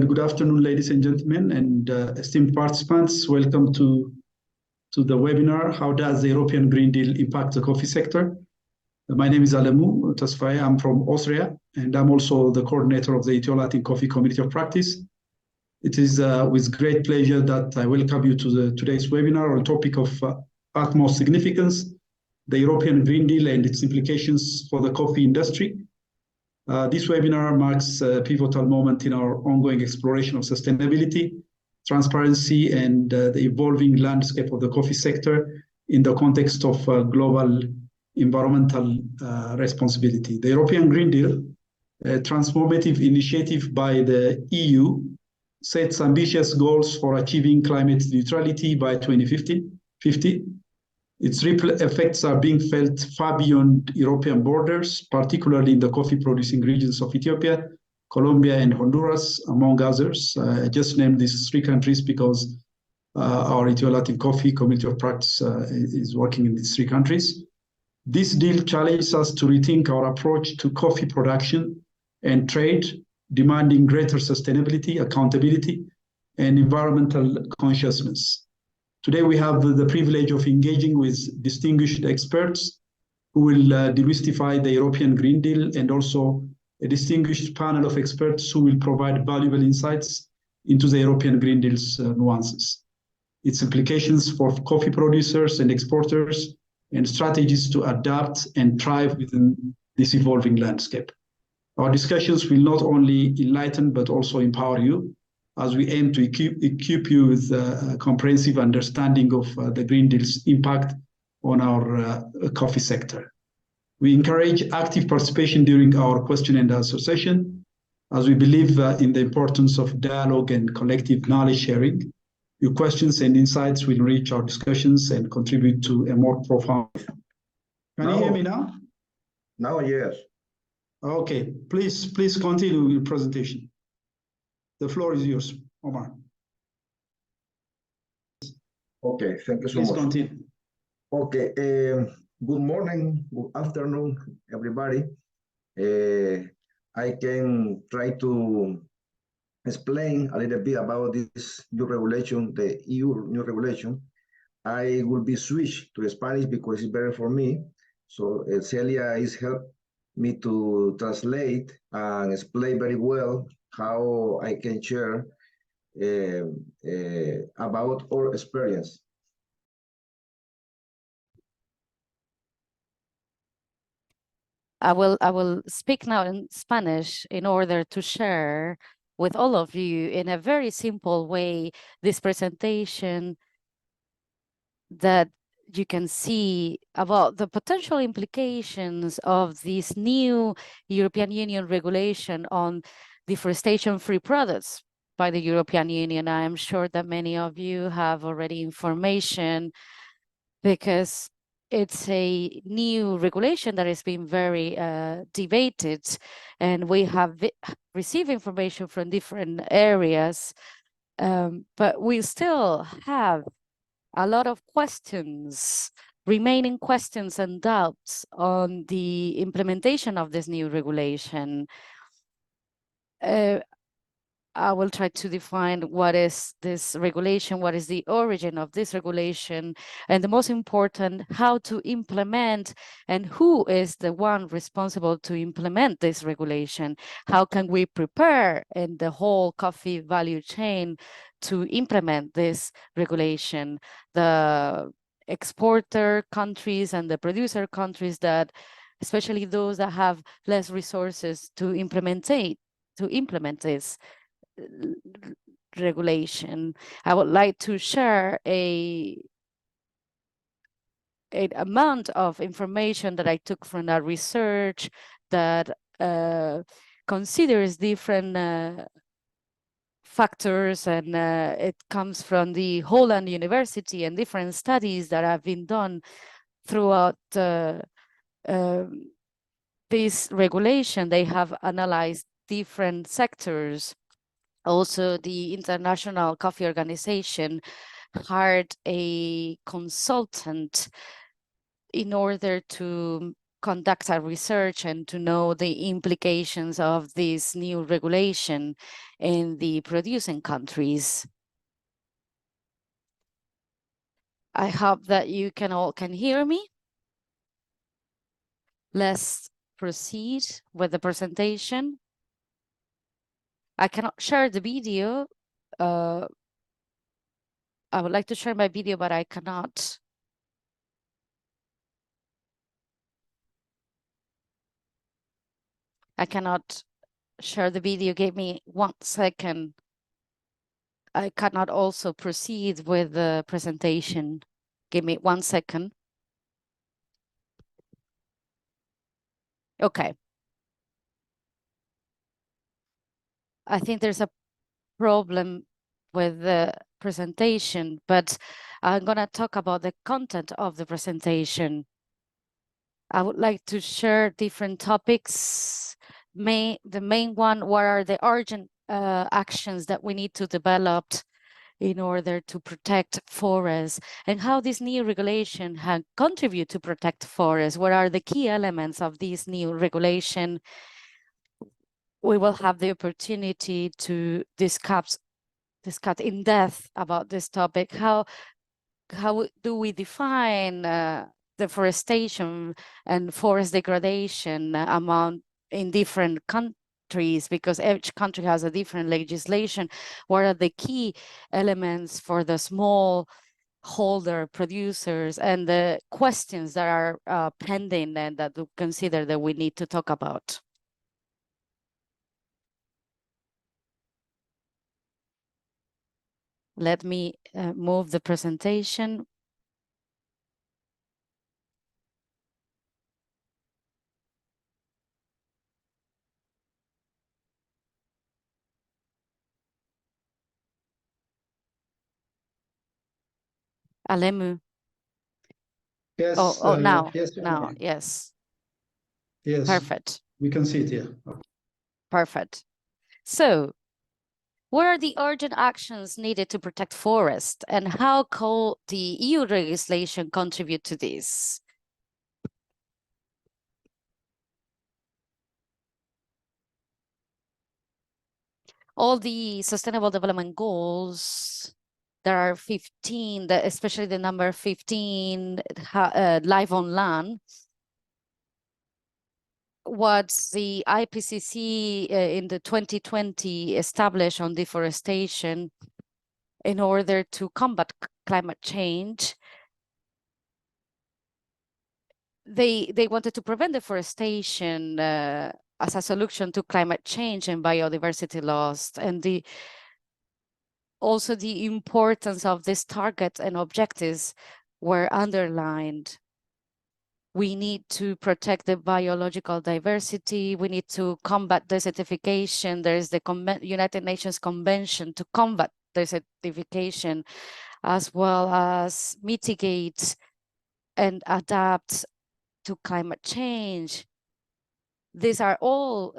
good afternoon, ladies and gentlemen, and esteemed participants. Welcome to the webinar, How Does the European Green Deal Impact the Coffee Sector? My name is Alemu Tasfaye. I'm from Austria, and I'm also the coordinator of the EthioLatinCoffee Community of Practice. It is with great pleasure that I welcome you to today's webinar on topic of utmost significance, the European Green Deal and its implications for the coffee industry. This webinar marks a pivotal moment in our ongoing exploration of sustainability, transparency, and the evolving landscape of the coffee sector in the context of global environmental responsibility. The European Green Deal, a transformative initiative by the EU, sets ambitious goals for achieving climate neutrality by 2050. Its ripple effects are being felt far beyond European borders, particularly in the coffee-producing regions of Ethiopia, Colombia, and Honduras, among others. I just named these three countries because our EthioLatinCoffee Community of Practice is working in these three countries. This deal challenges us to rethink our approach to coffee production and trade, demanding greater sustainability, accountability, and environmental consciousness. Today, we have the privilege of engaging with distinguished experts who will demystify the European Green Deal, and also a distinguished panel of experts who will provide valuable insights into the European Green Deal's nuances, its implications for coffee producers and exporters, and strategies to adapt and thrive within this evolving landscape. Our discussions will not only enlighten, but also empower you, as we aim to equip you with a comprehensive understanding of the Green Deal's impact on our coffee sector. We encourage active participation during our question and answer session, as we believe in the importance of dialogue and collective knowledge sharing. Your questions and insights will enrich our discussions and contribute to a more profound. Can you hear me now? Now, yes. Okay, please continue your presentation. The floor is yours, Omar. Okay, thank you so much. Please continue. Okay, good morning, good afternoon, everybody. I can try to explain a little bit about this new regulation, the EU new regulation. I will be switched to Spanish because it's better for me. So Celia is helping me to translate and explain very well how I can share about our experience. I will speak now in Spanish in order to share with all of you in a very simple way this presentation that you can see about the potential implications of this new European Union regulation on deforestation-free products by the European Union. I am sure that many of you have already information because it's a new regulation that has been very debated, and we have received information from different areas, but we still have a lot of questions, remaining questions and doubts on the implementation of this new regulation. I will try to define what is this regulation, what is the origin of this regulation, and the most important, how to implement and who is the one responsible to implement this regulation. How can we prepare in the whole coffee value chain to implement this regulation? The exporter countries and the producer countries, that especially those that have less resources to implement this regulation. I would like to share an amount of information that I took from that research that considers different factors, and it comes from the Holland University and different studies that have been done throughout this regulation. They have analyzed different sectors. Also, the International Coffee Organization hired a consultant in order to conduct a research and to know the implications of this new regulation in the producing countries. I hope that you can hear me. Let's proceed with the presentation. I cannot share the video. I would like to share my video, but I cannot. I cannot share the video. Give me 1 second. I cannot also proceed with the presentation. Give me 1 second. Okay. I think there's a problem with the presentation, but I'm going to talk about the content of the presentation. I would like to share different topics. The main one, what are the urgent actions that we need to develop in order to protect forests, and how this new regulation can contribute to protect forests? What are the key elements of this new regulation? We will have the opportunity to discuss in depth about this topic. How do we define deforestation and forest degradation in different countries, because each country has a different legislation? What are the key elements for the small holder producers, and the questions that are pending and that we consider that we need to talk about? Let me move the presentation. Alemu. Yes. Now. Yes. Now, yes. Yes. Perfect. We can see it here. Perfect. So, what are the urgent actions needed to protect forests, and how could the EU legislation contribute to this? All the Sustainable Development Goals, there are 15, especially the number 15, live on land. What the IPCC in the 2020 established on deforestation in order to combat climate change. They wanted to prevent deforestation as a solution to climate change and biodiversity loss, and also the importance of these targets and objectives were underlined. We need to protect the biological diversity. We need to combat desertification. There is the United Nations Convention to combat desertification, as well as mitigate and adapt to climate change. These are all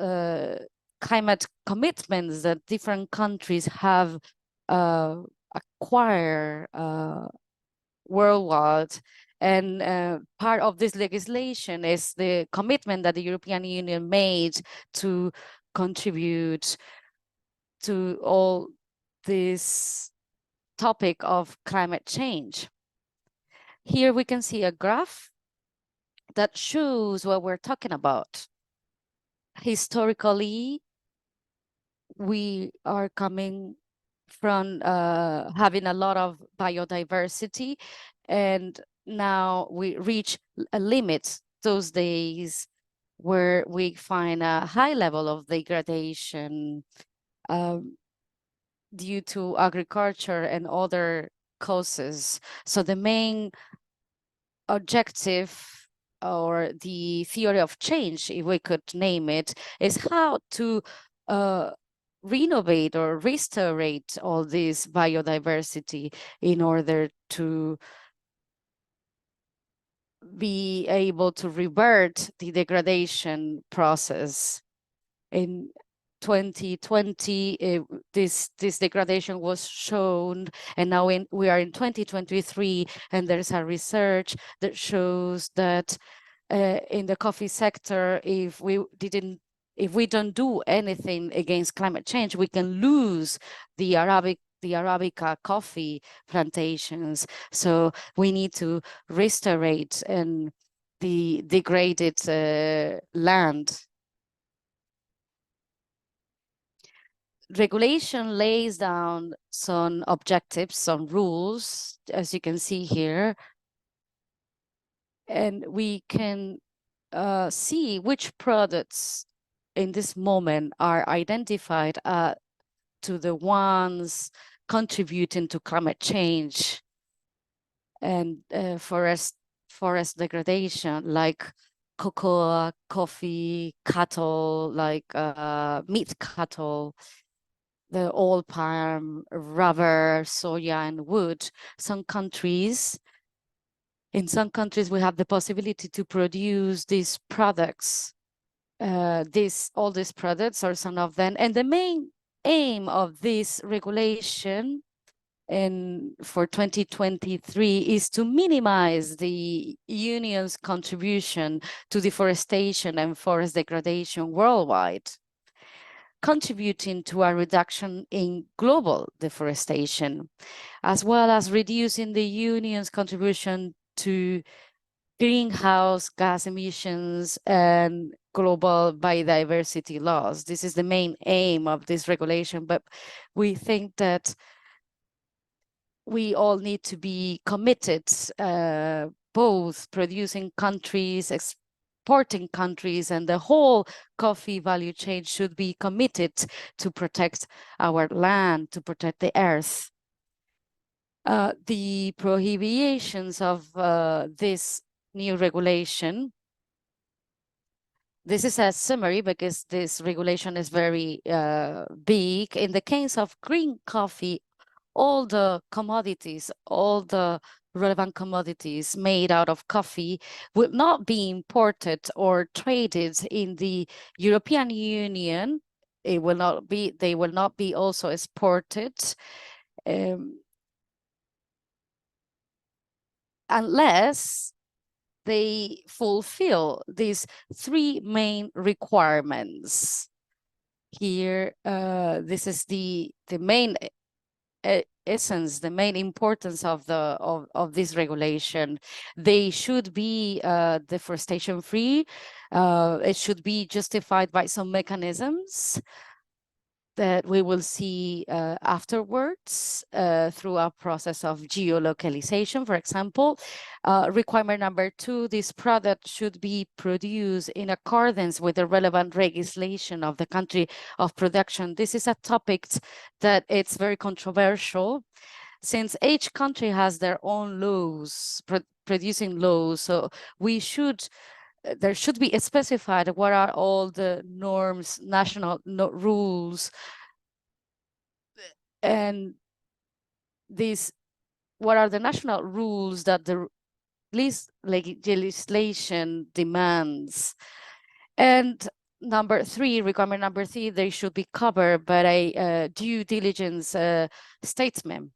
climate commitments that different countries have acquired worldwide. And part of this legislation is the commitment that the European Union made to contribute to all this topic of climate change. Here we can see a graph that shows what we're talking about. Historically, we are coming from having a lot of biodiversity, and now we reach a limit those days where we find a high level of degradation due to agriculture and other causes. So the main objective, or the theory of change, if we could name it, is how to renovate or restore all this biodiversity in order to be able to revert the degradation process. In 2020, this degradation was shown, and now we are in 2023, and there's a research that shows that in the coffee sector, if we don't do anything against climate change, we can lose the Arabica coffee plantations. So we need to restaurate and the degraded land. Regulation lays down some objectives, some rules, as you can see here, and we can see which products in this moment are identified to the ones contributing to climate change and forest degradation, like cocoa, coffee, cattle, like meat cattle, the oil palm, rubber, soya, and wood. In some countries, we have the possibility to produce these products, all these products or some of them. And the main aim of this regulation for 2023 is to minimize the union's contribution to deforestation and forest degradation worldwide, contributing to a reduction in global deforestation, as well as reducing the union's contribution to greenhouse gas emissions and global biodiversity loss. This is the main aim of this regulation, but we think that we all need to be committed, both producing countries, exporting countries, and the whole coffee value chain should be committed to protect our land, to protect the earth. The prohibitions of this new regulation. This is a summary because this regulation is very big. In the case of green coffee, all the commodities, all the relevant commodities made out of coffee will not be imported or traded in the European Union. They will not be also exported unless they fulfill these three main requirements. Here, this is the main essence, the main importance of this regulation. They should be deforestation free. It should be justified by some mechanisms that we will see afterwards through a process of geolocalization, for example. Requirement number 2, this product should be produced in accordance with the relevant legislation of the country of production. This is a topic that it's very controversial, since each country has their own laws, producing laws. So there should be specified what are all the norms, national rules, and what are the national rules that the legislation demands. And requirement number 3, they should be covered by a due diligence statement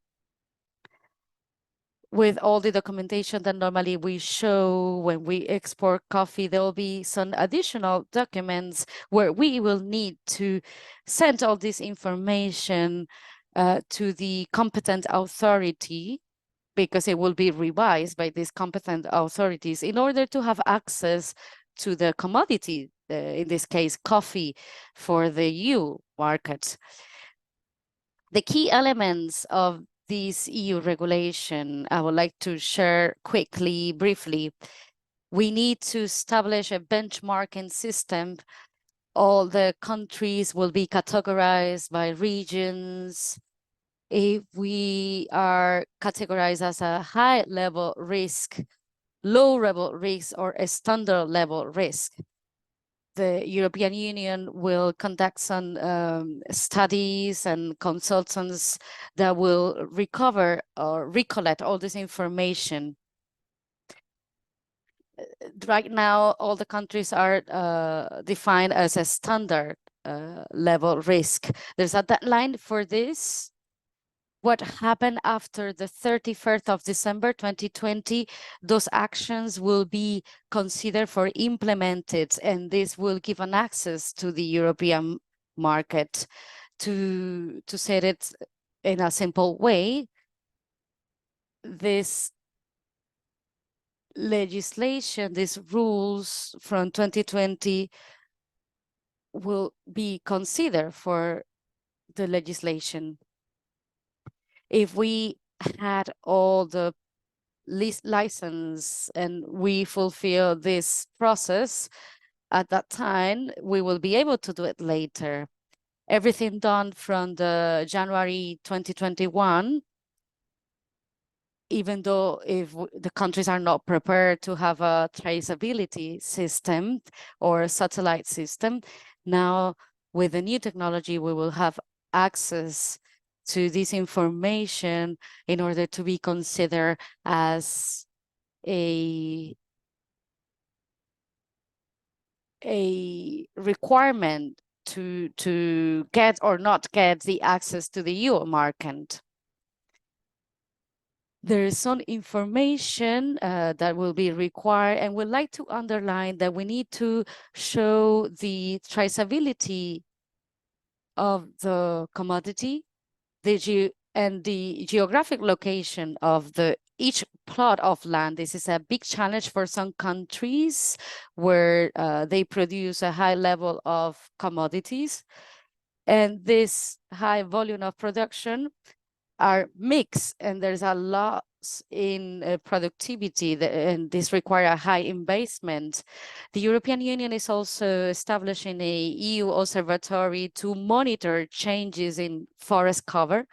with all the documentation that normally we show when we export coffee. There will be some additional documents where we will need to send all this information to the competent authority, because it will be revised by these competent authorities in order to have access to the commodity, in this case, coffee, for the EU market. The key elements of this EU regulation, I would like to share quickly, briefly. We need to establish a benchmarking system. All the countries will be categorized by regions. If we are categorized as a high level risk, low level risk, or a standard level risk, the European Union will conduct some studies and consultants that will recover or recollect all this information. Right now, all the countries are defined as a standard level risk. There's a deadline for this. what happened after the 31st of December 2020, those actions will be considered for implemented, and this will give an access to the European market. To say it in a simple way, this legislation, these rules from 2020 will be considered for the legislation. If we had all the license and we fulfill this process at that time, we will be able to do it later. Everything done from the January 2021, even though if the countries are not prepared to have a traceability system or a satellite system, now with the new technology, we will have access to this information in order to be considered as a requirement to get or not get the access to the EU market. There is some information that will be required, and we'd like to underline that we need to show the traceability of the commodity, and the geographic location of each plot of land. This is a big challenge for some countries where they produce a high level of commodities, and this high volume of production are mixed, and there's a loss in productivity, and this requires a high investment. The European Union is also establishing a EU observatory to monitor changes in forest cover,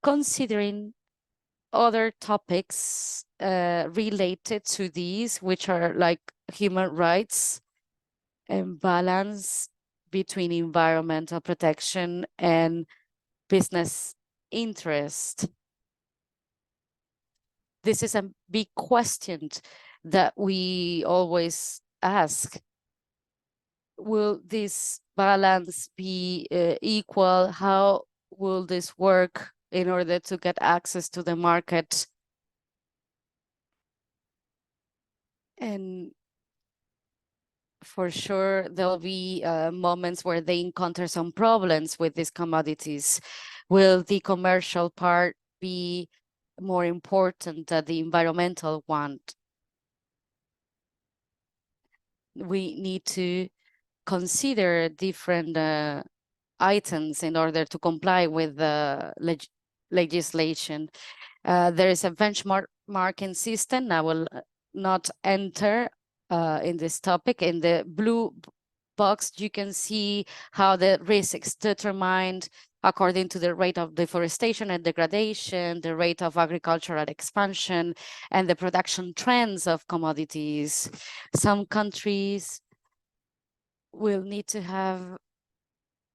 considering other topics related to these, which are like human rights and balance between environmental protection and business interest. This is a big question that we always ask. Will this balance be equal? How will this work in order to get access to the market? And for sure, there'll be moments where they encounter some problems with these commodities. Will the commercial part be more important than the environmental one? We need to consider different items in order to comply with the legislation. There is a benchmarking system. I will not enter in this topic. In the blue box, you can see how the risks determined according to the rate of deforestation and degradation, the rate of agricultural expansion, and the production trends of commodities. Some countries will need to have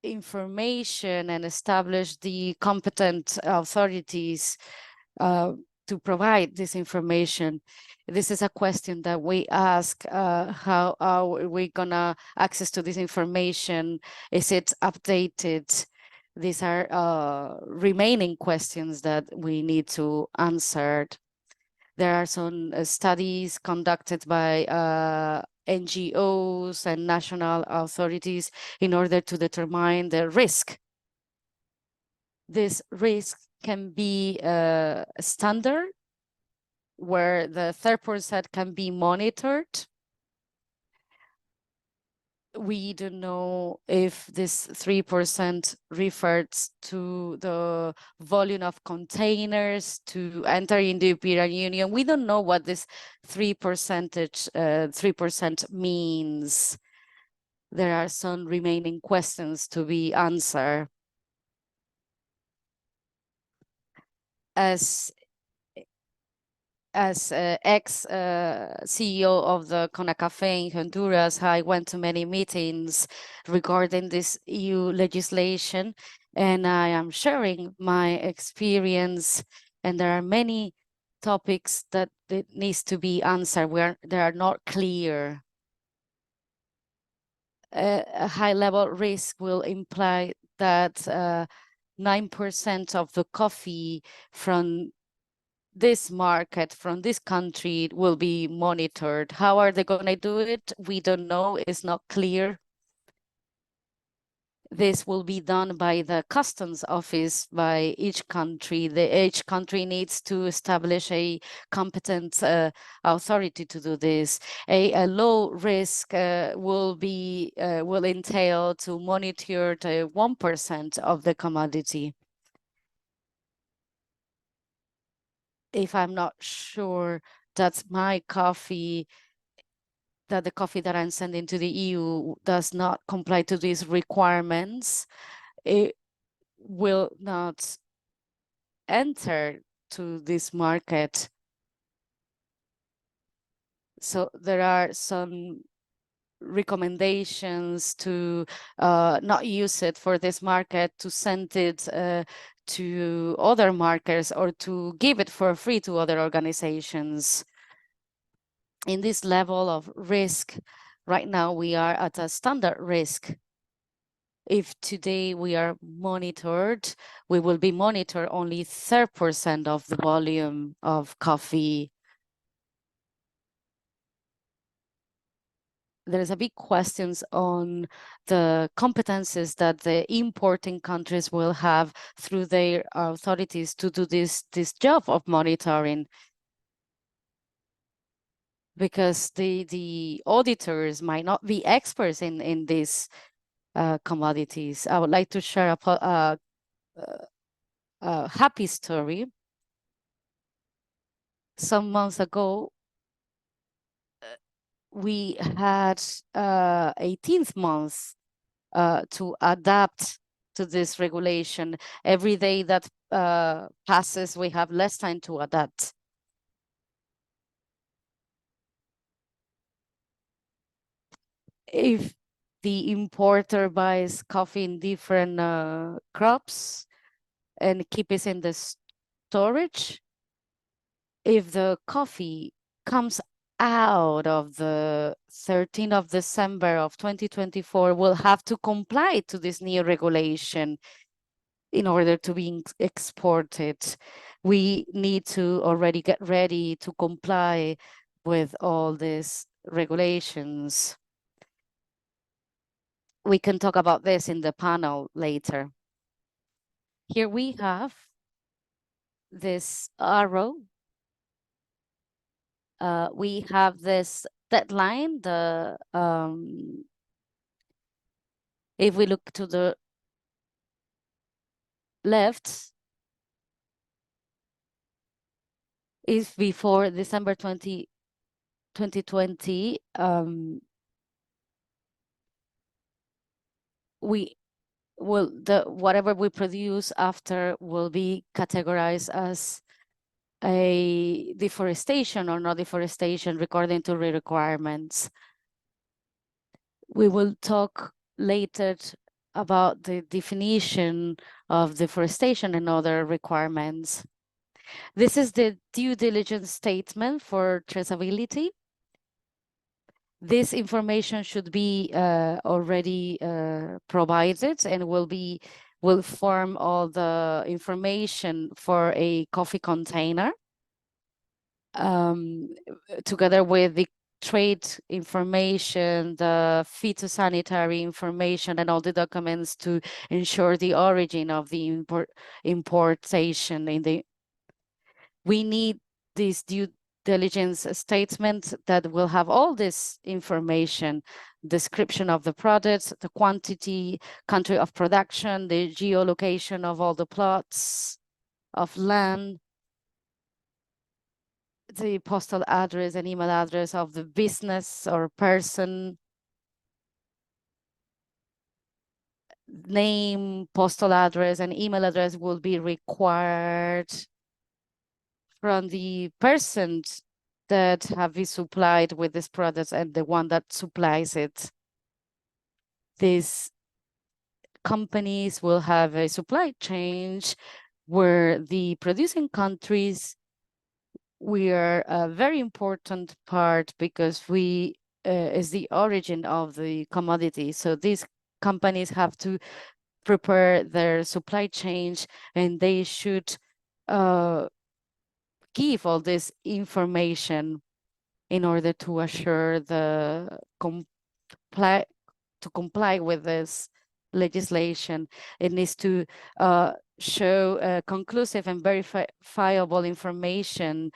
information and establish the competent authorities to provide this information. This is a question that we ask, how are we gonna access to this information? Is it updated? These are remaining questions that we need to answer. There are some studies conducted by NGOs and national authorities in order to determine the risk. This risk can be standard, where the 3% can be monitored. We don't know if this 3% refers to the volume of containers to enter in the European Union. We don't know what this 3% means. There are some remaining questions to be answered. As ex-CEO of the CONACAFE in Honduras, I went to many meetings regarding this EU legislation, and I am sharing my experience, and there are many topics that needs to be answered where they are not clear. A high-level risk will imply that 9% of the coffee from this market, from this country, will be monitored. How are they going to do it? We don't know. It's not clear. This will be done by the customs office by each country. Each country needs to establish a competent authority to do this. A low risk will entail to monitor the 1% of the commodity. If I'm not sure that my coffee, that the coffee that I'm sending to the EU does not comply to these requirements, it will not enter to this market. So there are some recommendations to not use it for this market, to send it to other markets, or to give it for free to other organizations. In this level of risk, right now we are at a standard risk. If today we are monitored, we will be monitored only 30% of the volume of coffee. There's a big questions on the competences that the importing countries will have through their authorities to do this job of monitoring. Because the auditors might not be experts in these commodities. I would like to share a happy story. Some months ago, we had 18th month to adapt to this regulation. Every day that passes, we have less time to adapt. If the importer buys coffee in different crops and keep it in the storage, if the coffee comes out of the 13th of December of 2024, we'll have to comply to this new regulation in order to be exported. We need to already get ready to comply with all these regulations. We can talk about this in the panel later. Here we have this arrow. We have this deadline. If we look to the left, is before December 2020. Whatever we produce after will be categorized as a deforestation or not deforestation according to the requirements. We will talk later about the definition of deforestation and other requirements. This is the due diligence statement for traceability. This information should be already provided and will form all the information for a coffee container, together with the trade information, the phytosanitary information, and all the documents to ensure the origin of the importation. We need this due diligence statement that will have all this information: description of the products, the quantity, country of production, the geolocation of all the plots of land, the postal address and email address of the business or person, name, postal address, and email address will be required from the persons that have been supplied with this product and the one that supplies it. These companies will have a supply chain where the producing countries, we are a very important part because we is the origin of the commodity. So these companies have to prepare their supply chains, and they should give all this information in order to assure the comply with this legislation. It needs to show conclusive and verifiable information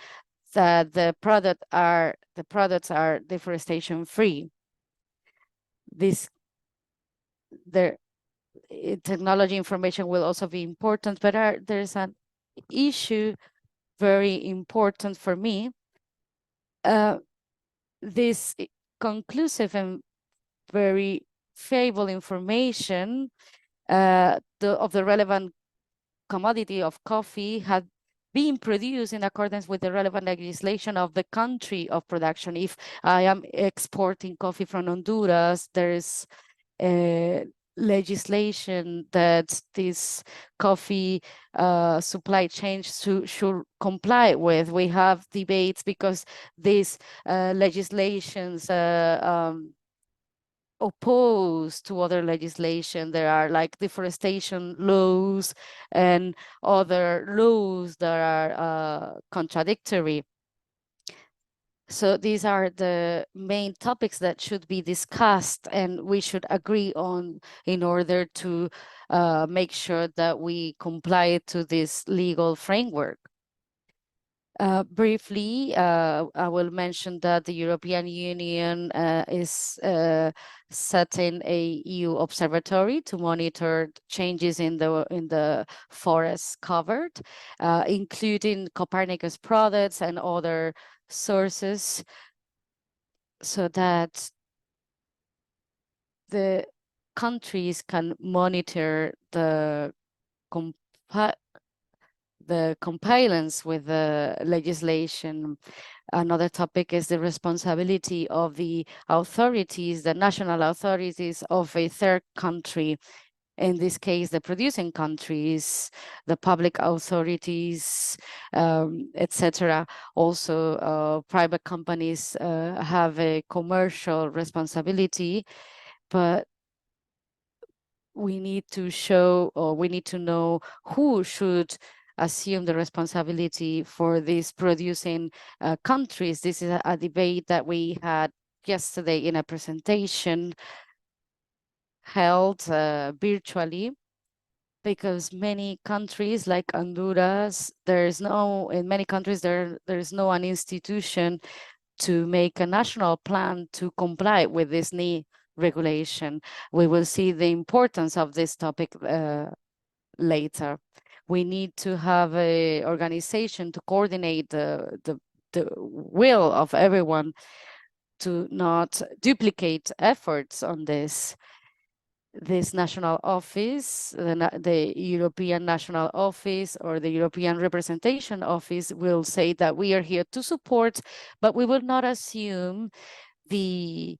that the products are deforestation free. Technology information will also be important, but there's an issue very important for me. This conclusive and very favorable information of the relevant commodity of coffee had been produced in accordance with the relevant legislation of the country of production. If I am exporting coffee from Honduras, there's legislation that this coffee supply chain should comply with. We have debates because these legislations opposed to other legislation. There are like deforestation laws and other laws that are contradictory. So these are the main topics that should be discussed and we should agree on in order to make sure that we comply to this legal framework. Briefly, I will mention that the European Union is setting a EU observatory to monitor changes in the forest covered, including Copernicus products and other sources, so that the countries can monitor the compliance with the legislation. Another topic is the responsibility of the authorities, the national authorities of a third country. In this case, the producing countries, the public authorities, etc. Also, private companies have a commercial responsibility, but we need to show, or we need to know who should assume the responsibility for these producing countries. This is a debate that we had yesterday in a presentation held virtually, because many countries like Honduras, in many countries there's no an institution to make a national plan to comply with this new regulation. We will see the importance of this topic later. We need to have an organization to coordinate the will of everyone to not duplicate efforts on this. This national office, the European National Office or the European Representation Office will say that we are here to support, but we will not assume the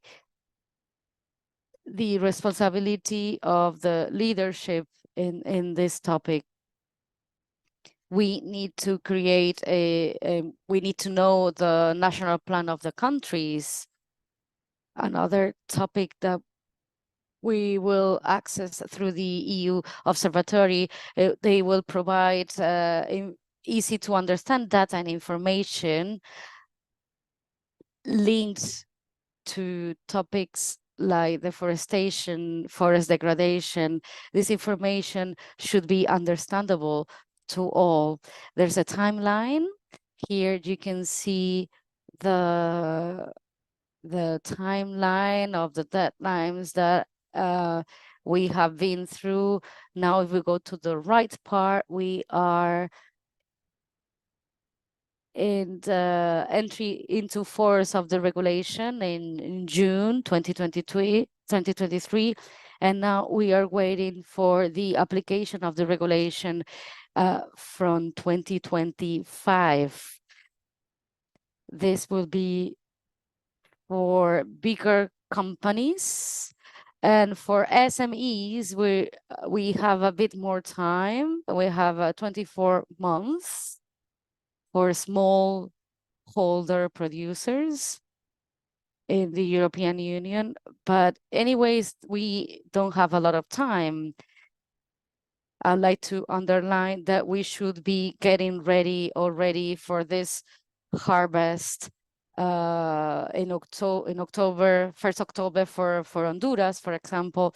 responsibility of the leadership in this topic. We need to create we need to know the national plan of the countries. Another topic that we will access through the EU Observatory, they will provide easy to understand data and information linked to topics like deforestation, forest degradation. This information should be understandable to all. There's a timeline. Here you can see the timeline of the deadlines that we have been through. Now, if we go to the right part, we are in the entry into force of the regulation in June 2023, and now we are waiting for the application of the regulation from 2025. This will be for bigger companies, and for SMEs we have a bit more time. We have 24 months for small holder producers in the European Union. But anyways, we don't have a lot of time. I'd like to underline that we should be getting ready already for this harvest in October, 1st October for Honduras, for example,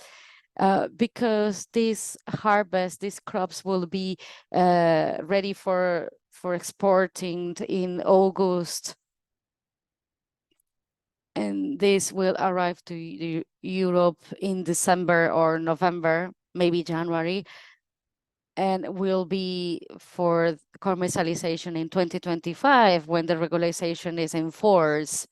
because this harvest, these crops will be ready for exporting in August. And this will arrive to Europe in December or November, maybe January, and will be for commercialization in 2025 when the regulation is in force.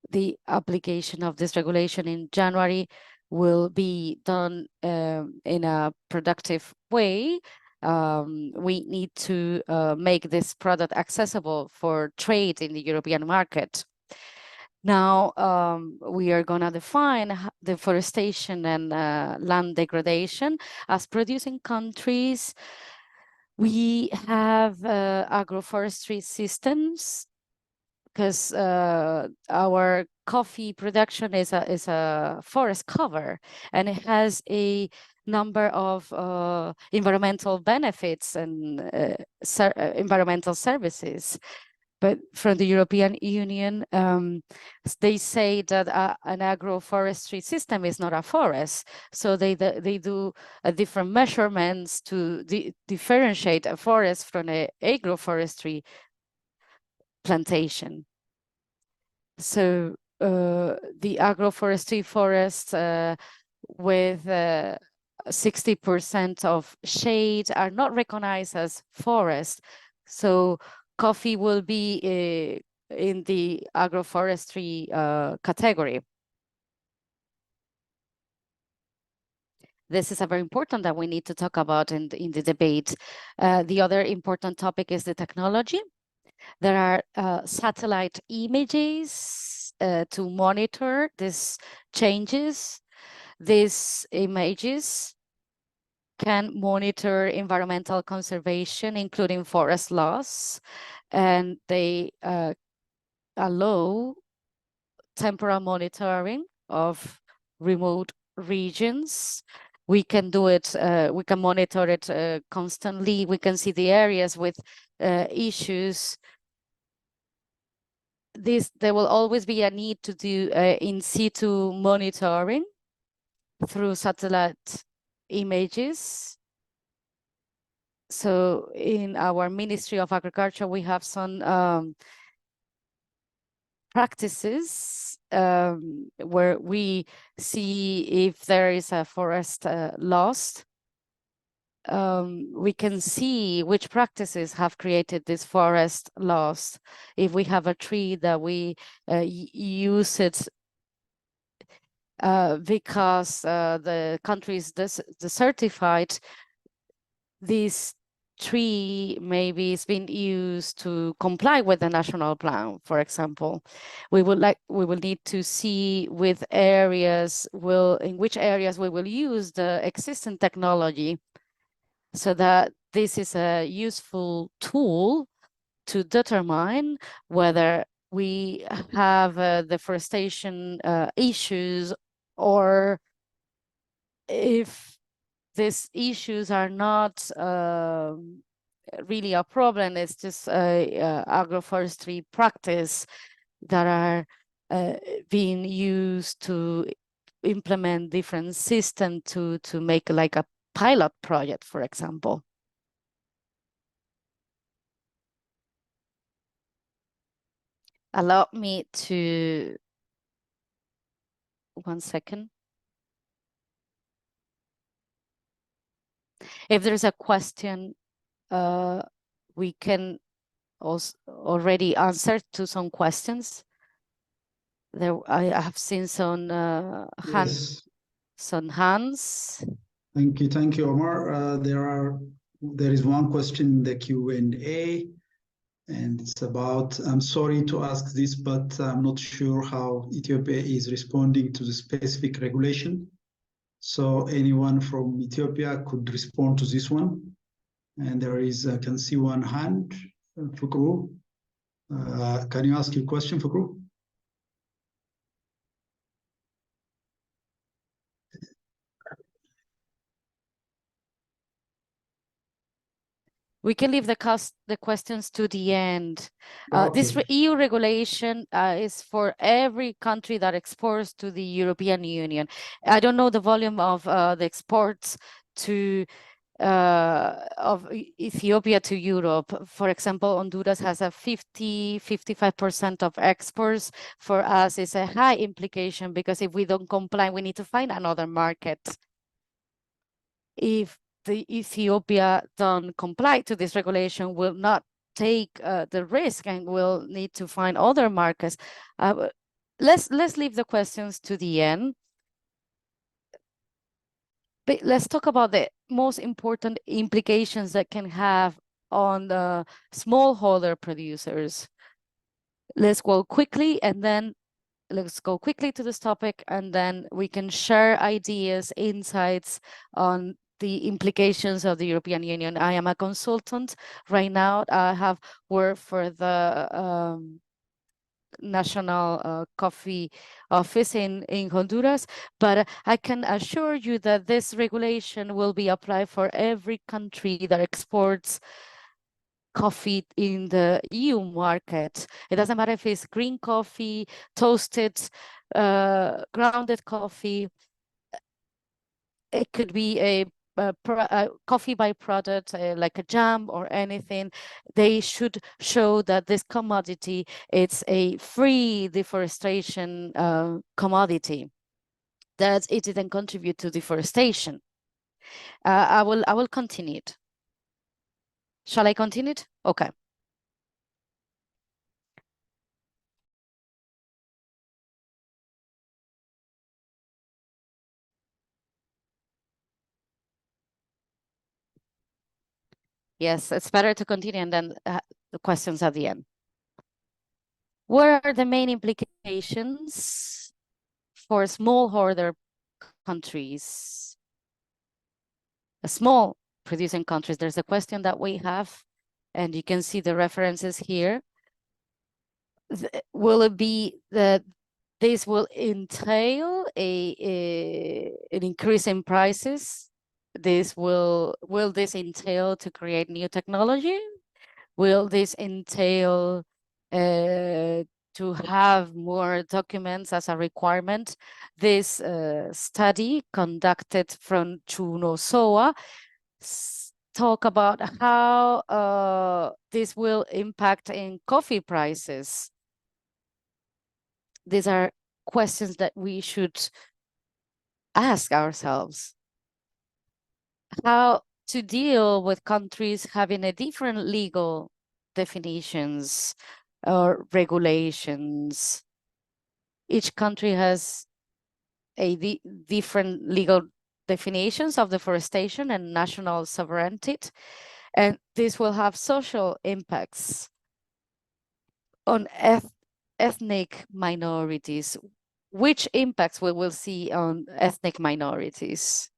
The application of this regulation in January will be done in a productive way. We need to make this product accessible for trade in the European market. Now, we are going to define deforestation and land degradation. As producing countries, we have agroforestry systems because our coffee production is a forest cover, and it has a number of environmental benefits and environmental services. But from the European Union, they say that an agroforestry system is not a forest. So they do different measurements to differentiate a forest from an agroforestry plantation. So the agroforestry forest with 60% of shade are not recognized as forest. So coffee will be in the agroforestry category. This is a very important that we need to talk about in the debate. The other important topic is the technology. There are satellite images to monitor these changes. These images can monitor environmental conservation, including forest loss, and they allow temporal monitoring of remote regions. We can do it, we can monitor it constantly. We can see the areas with issues. There will always be a need to do in situ monitoring through satellite images. So in our Ministry of Agriculture, we have some practices where we see if there is a forest lost. We can see which practices have created this forest loss. If we have a tree that we use it because the country is desertified, this tree maybe is being used to comply with the national plan, for example. We will need to see with areas in which areas we will use the existing technology, so that this is a useful tool to determine whether we have deforestation issues, or if these issues are not really a problem. It's just agroforestry practice that are being used to implement different systems to make like a pilot project, for example. Allow me to, 1 second. If there's a question, we can also already answer to some questions. I have seen some hands. Thank you, Omar. There is one question in the Q&A, and it's about, I'm sorry to ask this, but I'm not sure how Ethiopia is responding to the specific regulation. So anyone from Ethiopia could respond to this one. And there is, I can see one hand, Fukru. Can you ask your question, Fukru? We can leave the questions to the end. This Okay. EU regulation is for every country that exports to the European Union. I don't know the volume of the exports to of Ethiopia to Europe. For example, Honduras has a 55% of exports. For us, it's a high implication because if we don't comply, we need to find another market. If the Ethiopia don't comply to this regulation, will not take the risk and will need to find other markets. Let's leave the questions to the end. But let's talk about the most important implications that can have on the smallholder producers. Let's go quickly and then let's go quickly to this topic, and then we can share ideas, insights on the implications of the European Union. I am a consultant right now. I have worked for the national coffee office in Honduras, but I can assure you that this regulation will be applied for every country that exports coffee in the EU market. It doesn't matter if it's green coffee, toasted, grounded coffee. It could be a coffee byproduct, like a jam or anything. They should show that this commodity, it's a free deforestation commodity, that it didn't contribute to deforestation. I will continue it. Shall I continue it? Okay. Yes, it's better to continue and then the questions at the end. What are the main implications for smallholder countries? Small producing countries. There's a question that we have, and you can see the references here. Will it be that this will entail an increase in prices? Will this entail to create new technology? Will this entail to have more documents as a requirement? This study conducted from Chunosoa talk about how this will impact in coffee prices. These are questions that we should ask ourselves. How to deal with countries having a different legal definitions or regulations. Each country has a different legal definitions of deforestation and national sovereignty, and this will have social impacts on ethnic minorities. Which impacts we will see on ethnic minorities?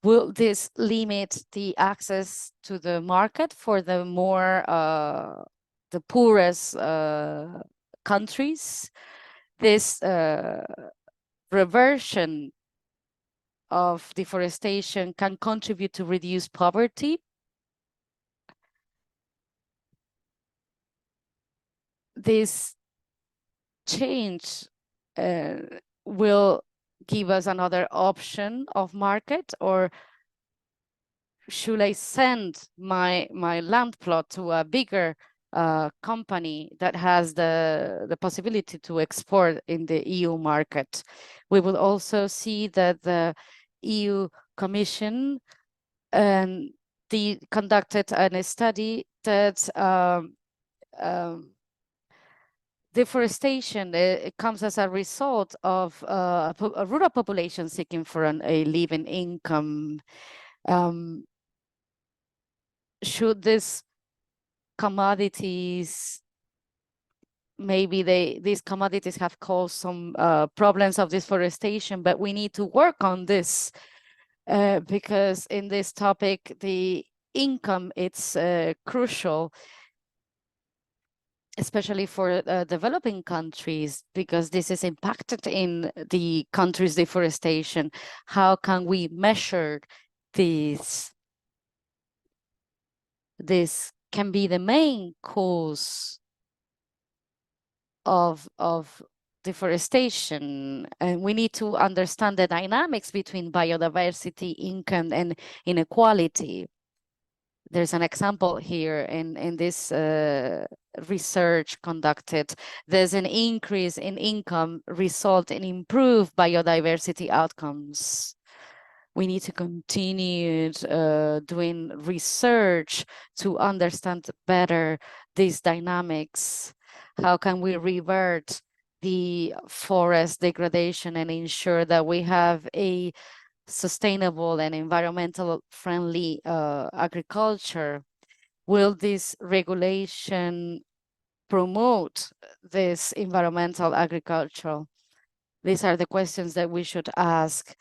Will this limit the access to the market for the more the poorest countries? This reversion of deforestation can contribute to reduce poverty. This change will give us another option of market, or should I send my land plot to a bigger company that has the possibility to export in the EU market? We will also see that the EU Commission conducted a study that deforestation it comes as a result of a rural population seeking for a living income. Should these commodities, maybe these commodities have caused some problems of deforestation, but we need to work on this because in this topic, the income, it's crucial, especially for developing countries, because this is impacted in the country's deforestation. How can we measure this? this can be the main cause of deforestation, and we need to understand the dynamics between biodiversity, income, and inequality. There's an example here in this research conducted. There's an increase in income result in improved biodiversity outcomes. We need to continue doing research to understand better these dynamics. How can we revert the forest degradation and ensure that we have a sustainable and environmental friendly agriculture? Will this regulation promote this environmental agriculture? These are the questions that we should ask.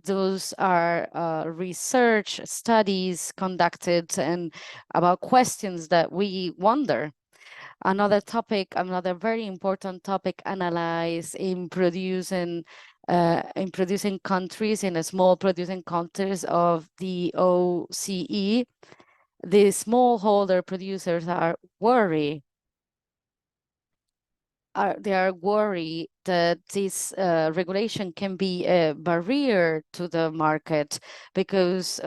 Those are research studies conducted and about questions that we wonder. Another topic, another very important topic analyzed in producing countries, in a small producing countries of the OCE, the smallholder producers are worried. They are worried that this regulation can be a barrier to the market, because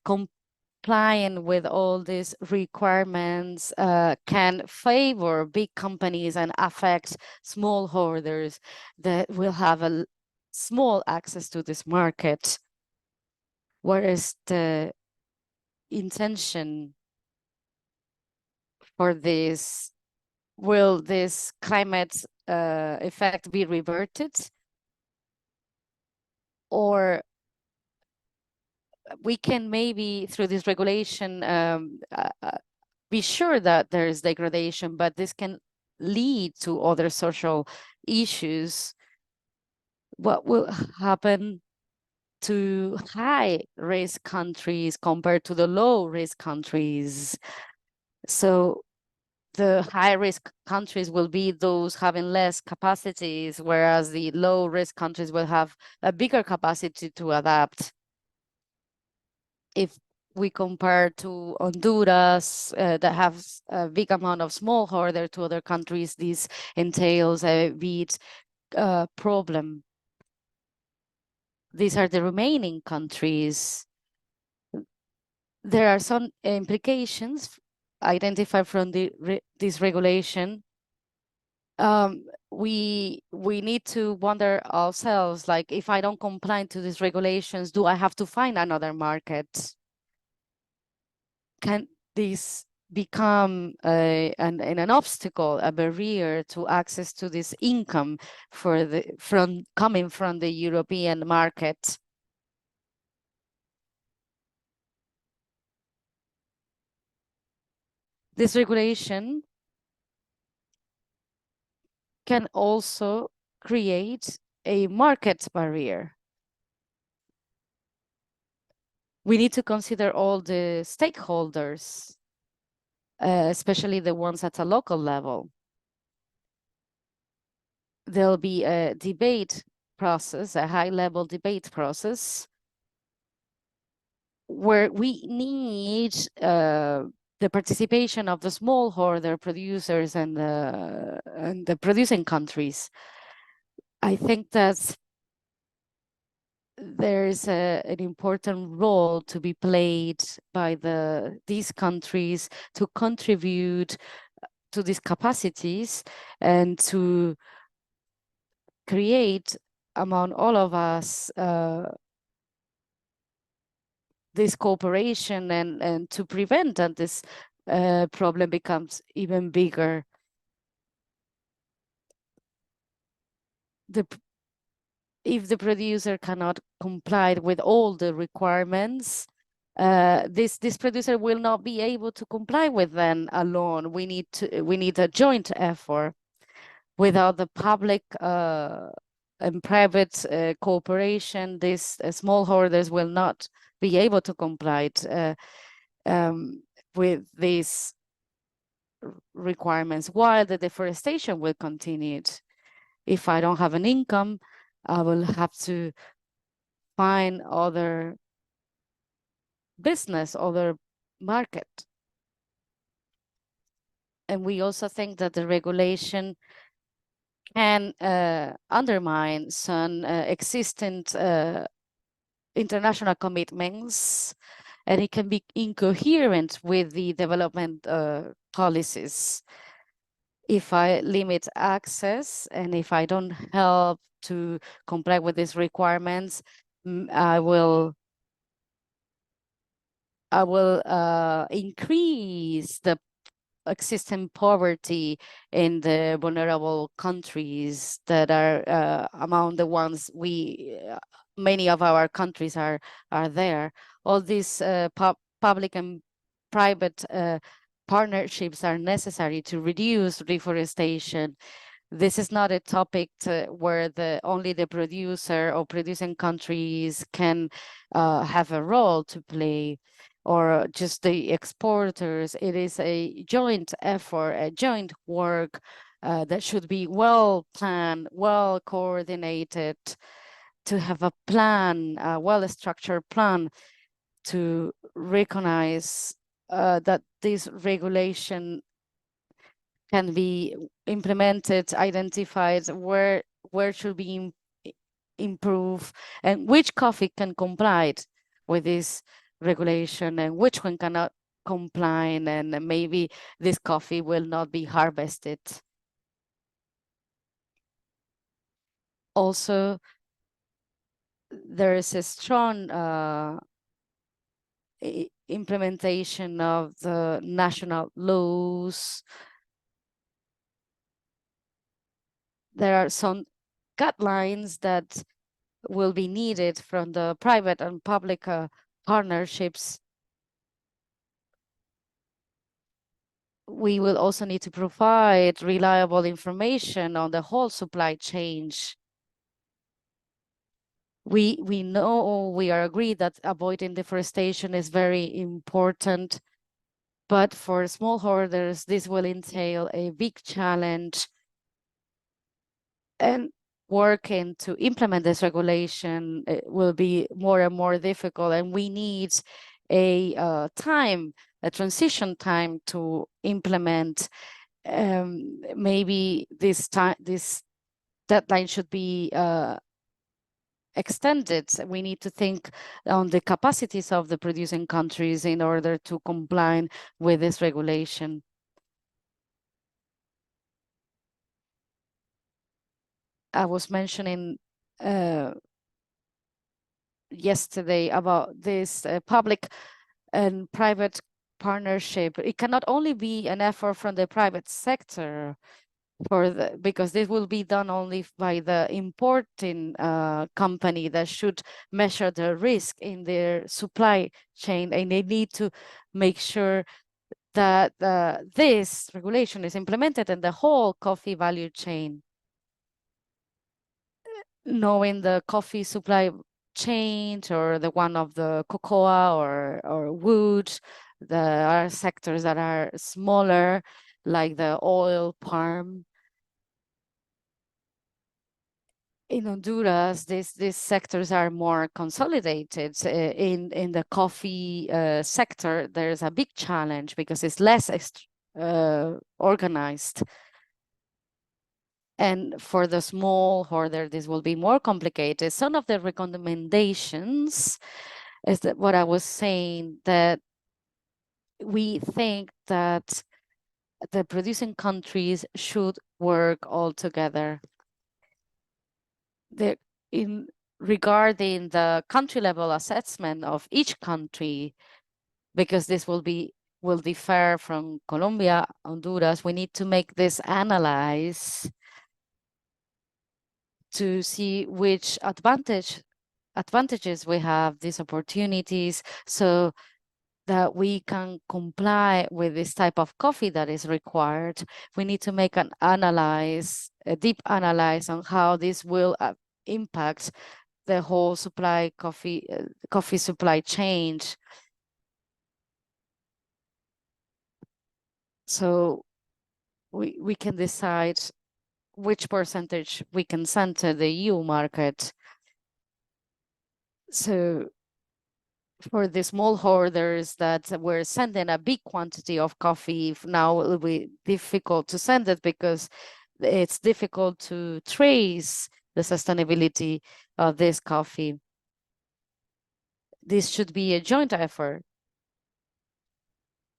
complying with all these requirements can favor big companies and affect smallholders that will have a small access to this market. What is the intention for this? Will this climate effect be reverted? Or we can maybe, through this regulation, be sure that there is degradation, but this can lead to other social issues. What will happen to high-risk countries compared to the low-risk countries? So the high-risk countries will be those having less capacities, whereas the low-risk countries will have a bigger capacity to adapt. If we compare to Honduras, that has a big amount of smallholder, to other countries, this entails a big problem. These are the remaining countries. There are some implications identified from this regulation. We need to wonder ourselves, like, if I don't comply to these regulations, do I have to find another market? Can this become an obstacle, a barrier to access to this income coming from the European market? This regulation can also create a market barrier. We need to consider all the stakeholders, especially the ones at a local level. There'll be a debate process, a high-level debate process, where we need the participation of the smallholder producers and the producing countries. I think that there's an important role to be played by these countries to contribute to these capacities and to create among all of us this cooperation and to prevent that this problem becomes even bigger. If the producer cannot comply with all the requirements, this producer will not be able to comply with them alone. We need a joint effort. Without the public and private cooperation, these smallholders will not be able to comply with these requirements, while the deforestation will continue. If I don't have an income, I will have to find other business, other market. And we also think that the regulation can undermine some existing international commitments, and it can be incoherent with the development policies. If I limit access and if I don't help to comply with these requirements, I will increase the existing poverty in the vulnerable countries that are among the ones many of our countries are there. All these public and private partnerships are necessary to reduce deforestation. This is not a topic where only the producer or producing countries can have a role to play, or just the exporters. It is a joint effort, a joint work that should be well planned, well coordinated, to have a plan, a well-structured plan to recognize that this regulation can be implemented, identified where should be improve, and which coffee can comply with this regulation and which one cannot comply, and maybe this coffee will not be harvested. Also, there is a strong implementation of the national laws. There are some guidelines that will be needed from the private and public partnerships. We will also need to provide reliable information on the whole supply chain. We know, we are agreed that avoiding deforestation is very important, but for smallholders, this will entail a big challenge, and working to implement this regulation will be more and more difficult, and we need a transition time to implement. Maybe this deadline should be extended. We need to think on the capacities of the producing countries in order to comply with this regulation. I was mentioning yesterday about this public and private partnership. It cannot only be an effort from the private sector, because this will be done only by the importing company that should measure the risk in their supply chain, and they need to make sure that this regulation is implemented in the whole coffee value chain. Knowing the coffee supply chain, or the one of the cocoa or wood, there are sectors that are smaller, like the oil palm. In Honduras, these sectors are more consolidated. In the coffee sector, there's a big challenge because it's less organized. And for the small hoarder, this will be more complicated. Some of the recommendations is that what I was saying, that we think that the producing countries should work all together. Regarding the country level assessment of each country, because this will differ from Colombia, Honduras, we need to make this analyze to see which advantages we have, these opportunities, so that we can comply with this type of coffee that is required. We need to make a deep analysis on how this will impact the whole coffee supply chain. So we can decide which percentage we can send to the EU market. So for the small hoarders that were sending a big quantity of coffee, now it will be difficult to send it because it's difficult to trace the sustainability of this coffee. This should be a joint effort.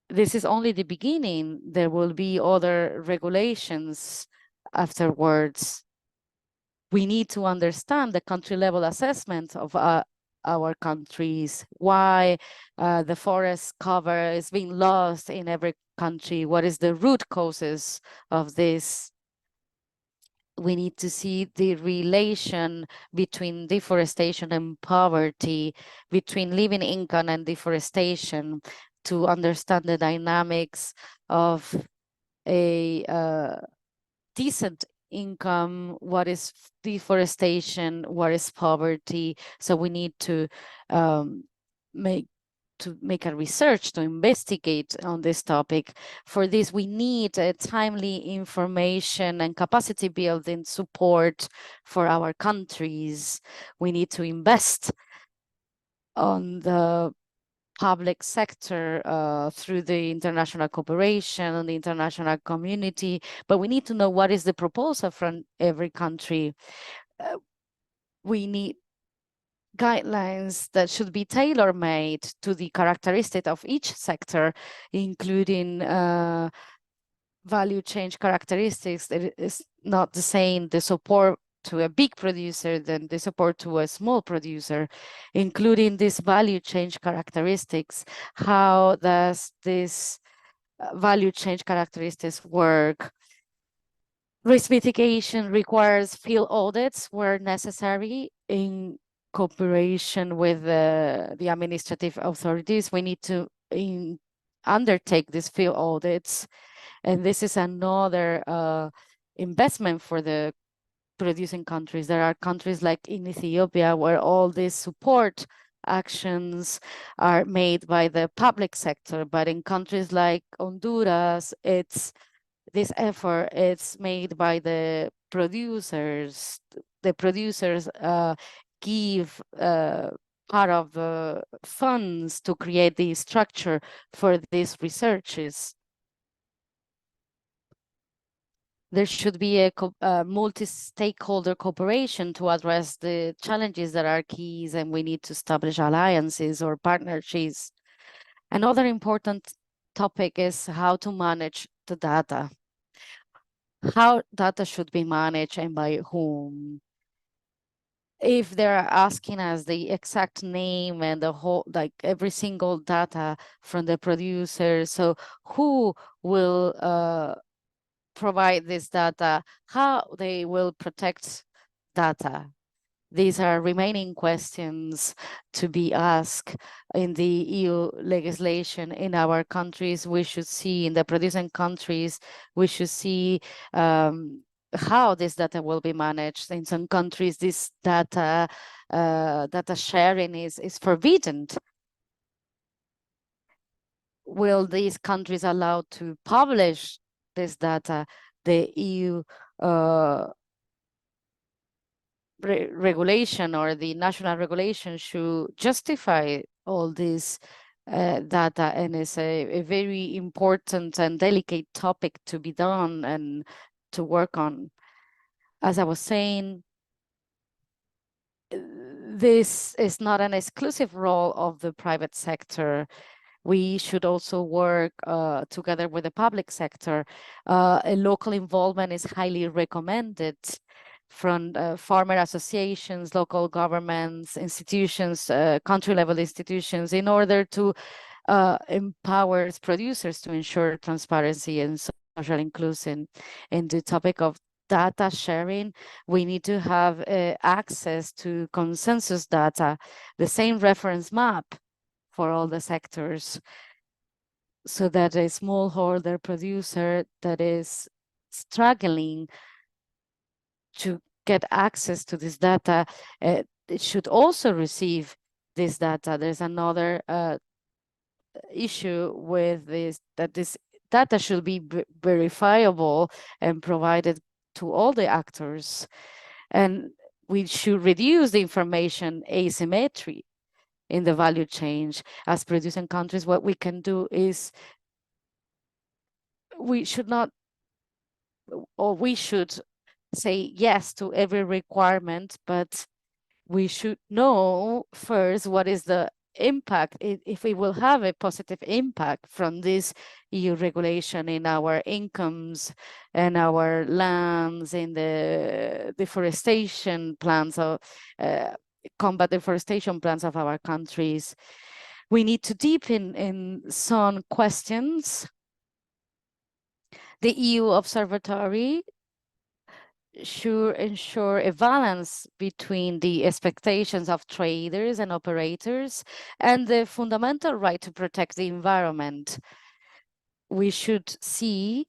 This is only the beginning. There will be other regulations afterwards. We need to understand the country level assessment of our countries, why the forest cover is being lost in every country, what is the root causes of this. We need to see the relation between deforestation and poverty, between living income and deforestation, to understand the dynamics of a decent income, what is deforestation, what is poverty. So we need to make a research to investigate on this topic. For this, we need timely information and capacity building support for our countries. We need to invest on the public sector through the international cooperation and the international community, but we need to know what is the proposal from every country. We need guidelines that should be tailor-made to the characteristic of each sector, including value chain characteristics. It is not the same, the support to a big producer than the support to a small producer, including these value chain characteristics. How does this value chain characteristics work? Risk mitigation requires field audits where necessary in cooperation with the administrative authorities. We need to undertake these field audits, and this is another investment for the producing countries. There are countries like in Ethiopia where all these support actions are made by the public sector, but in countries like Honduras, this effort is made by the producers. The producers give part of the funds to create the structure for these researches. There should be a multi-stakeholder cooperation to address the challenges that are keys, and we need to establish alliances or partnerships. Another important topic is how to manage the data. How data should be managed and by whom. If they're asking us the exact name and the whole, like every single data from the producer, so who will provide this data, how they will protect data? These are remaining questions to be asked in the EU legislation. In our countries, we should see, in the producing countries, we should see how this data will be managed. In some countries, this data sharing is forbidden. Will these countries allow to publish this data? The EU regulation or the national regulation should justify all this data, and it's a very important and delicate topic to be done and to work on. As I was saying, this is not an exclusive role of the private sector. We should also work together with the public sector. A local involvement is highly recommended from farmer associations, local governments, institutions, country-level institutions, in order to empower producers to ensure transparency and social inclusion. In the topic of data sharing, we need to have access to consensus data, the same reference map for all the sectors, so that a smallholder producer that is struggling to get access to this data, it should also receive this data. There's another issue with this, that this data should be verifiable and provided to all the actors. And we should reduce the information asymmetry in the value chain. As producing countries, what we can do is we should not, or we should say yes to every requirement, but we should know first what is the impact, if we will have a positive impact from this EU regulation in our incomes and our lands, in the deforestation plans of combat deforestation plans of our countries. We need to deepen in some questions. The EU Observatory should ensure a balance between the expectations of traders and operators and the fundamental right to protect the environment. We should see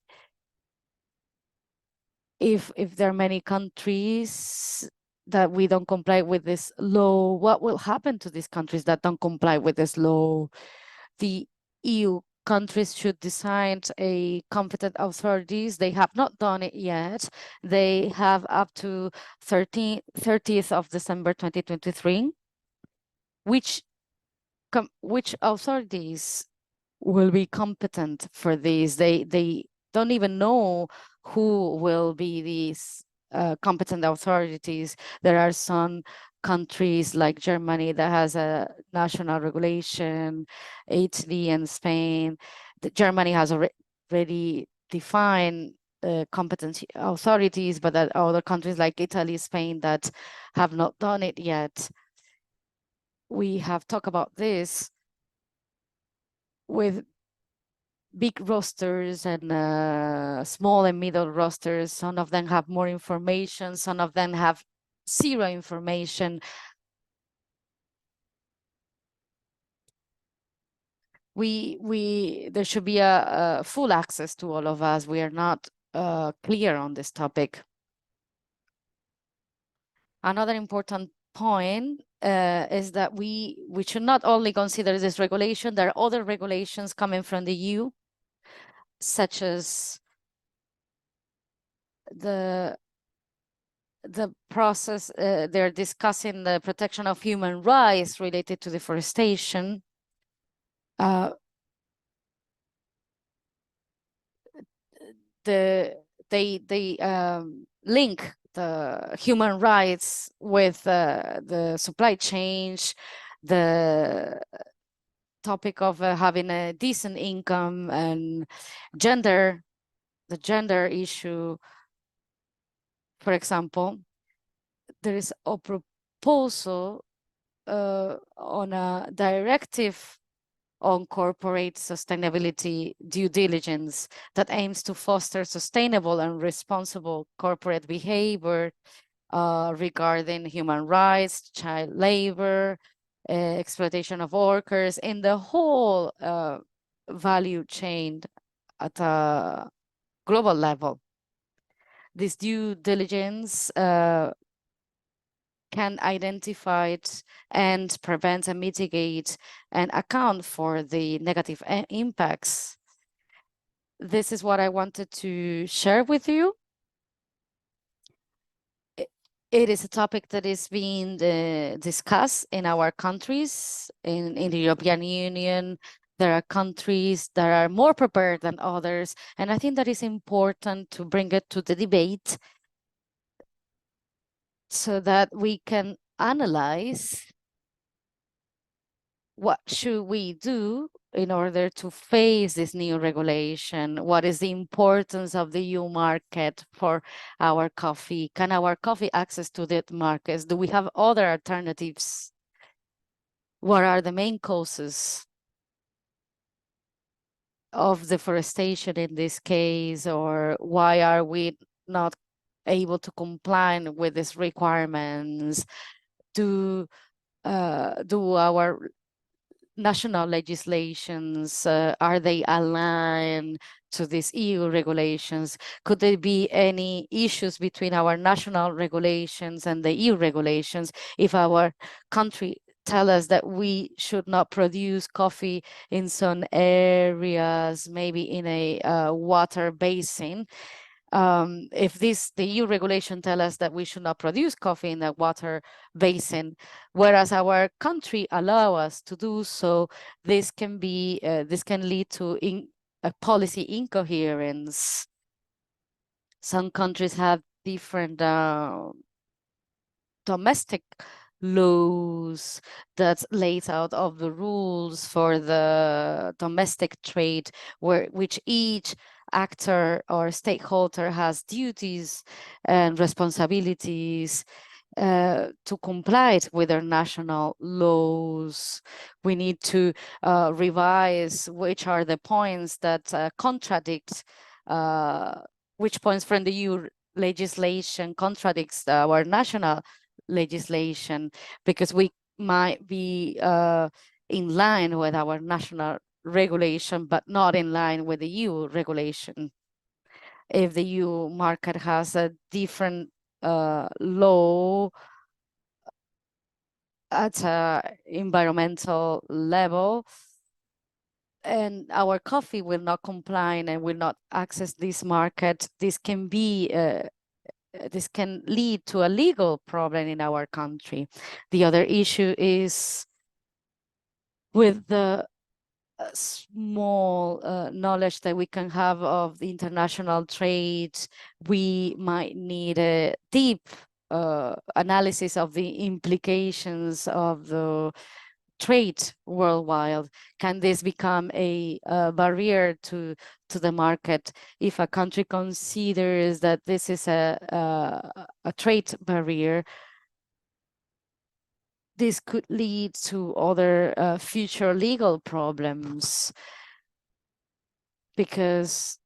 if there are many countries that we don't comply with this law, what will happen to these countries that don't comply with this law? The EU countries should design a competent authorities. They have not done it yet. They have up to 30th of December 2023. Which authorities will be competent for this? They don't even know who will be these competent authorities. There are some countries like Germany that has a national regulation, Italy and Spain. Germany has already defined competent authorities, but that other countries like Italy, Spain that have not done it yet. We have talked about this with big rosters and small and middle rosters. Some of them have more information, some of them have zero information. There should be a full access to all of us. We are not clear on this topic. Another important point is that we should not only consider this regulation, there are other regulations coming from the EU, such as the process, they're discussing the protection of human rights related to deforestation. They link the human rights with the supply chain, the topic of having a decent income, and the gender issue. For example, there is a proposal on a directive on corporate sustainability due diligence that aims to foster sustainable and responsible corporate behavior regarding human rights, child labor, exploitation of workers in the whole value chain at a global level. This due diligence can identify and prevent and mitigate and account for the negative impacts. This is what I wanted to share with you. It is a topic that is being discussed in our countries, in the European Union. There are countries that are more prepared than others, and I think that is important to bring it to the debate so that we can analyze what should we do in order to face this new regulation. What is the importance of the EU market for our coffee? Can our coffee access to that markets? Do we have other alternatives? What are the main causes of deforestation in this case? Or why are we not able to comply with these requirements? Do our national legislations, are they aligned to these EU regulations? Could there be any issues between our national regulations and the EU regulations if our country tell us that we should not produce coffee in some areas, maybe in a water basin? If the EU regulation tell us that we should not produce coffee in the water basin, whereas our country allow us to do so, this can lead to a policy incoherence. Some countries have different domestic laws that lays out of the rules for the domestic trade, which each actor or stakeholder has duties and responsibilities to comply with their national laws. We need to revise which are the points that contradict, which points from the EU legislation contradicts our national legislation, because we might be in line with our national regulation, but not in line with the EU regulation. If the EU market has a different law at an environmental level, and our coffee will not comply and will not access this market, this can lead to a legal problem in our country. The other issue is with the small knowledge that we can have of the international trade, we might need a deep analysis of the implications of the trade worldwide. Can this become a barrier to the market? If a country considers that this is a trade barrier, this could lead to other future legal problems, because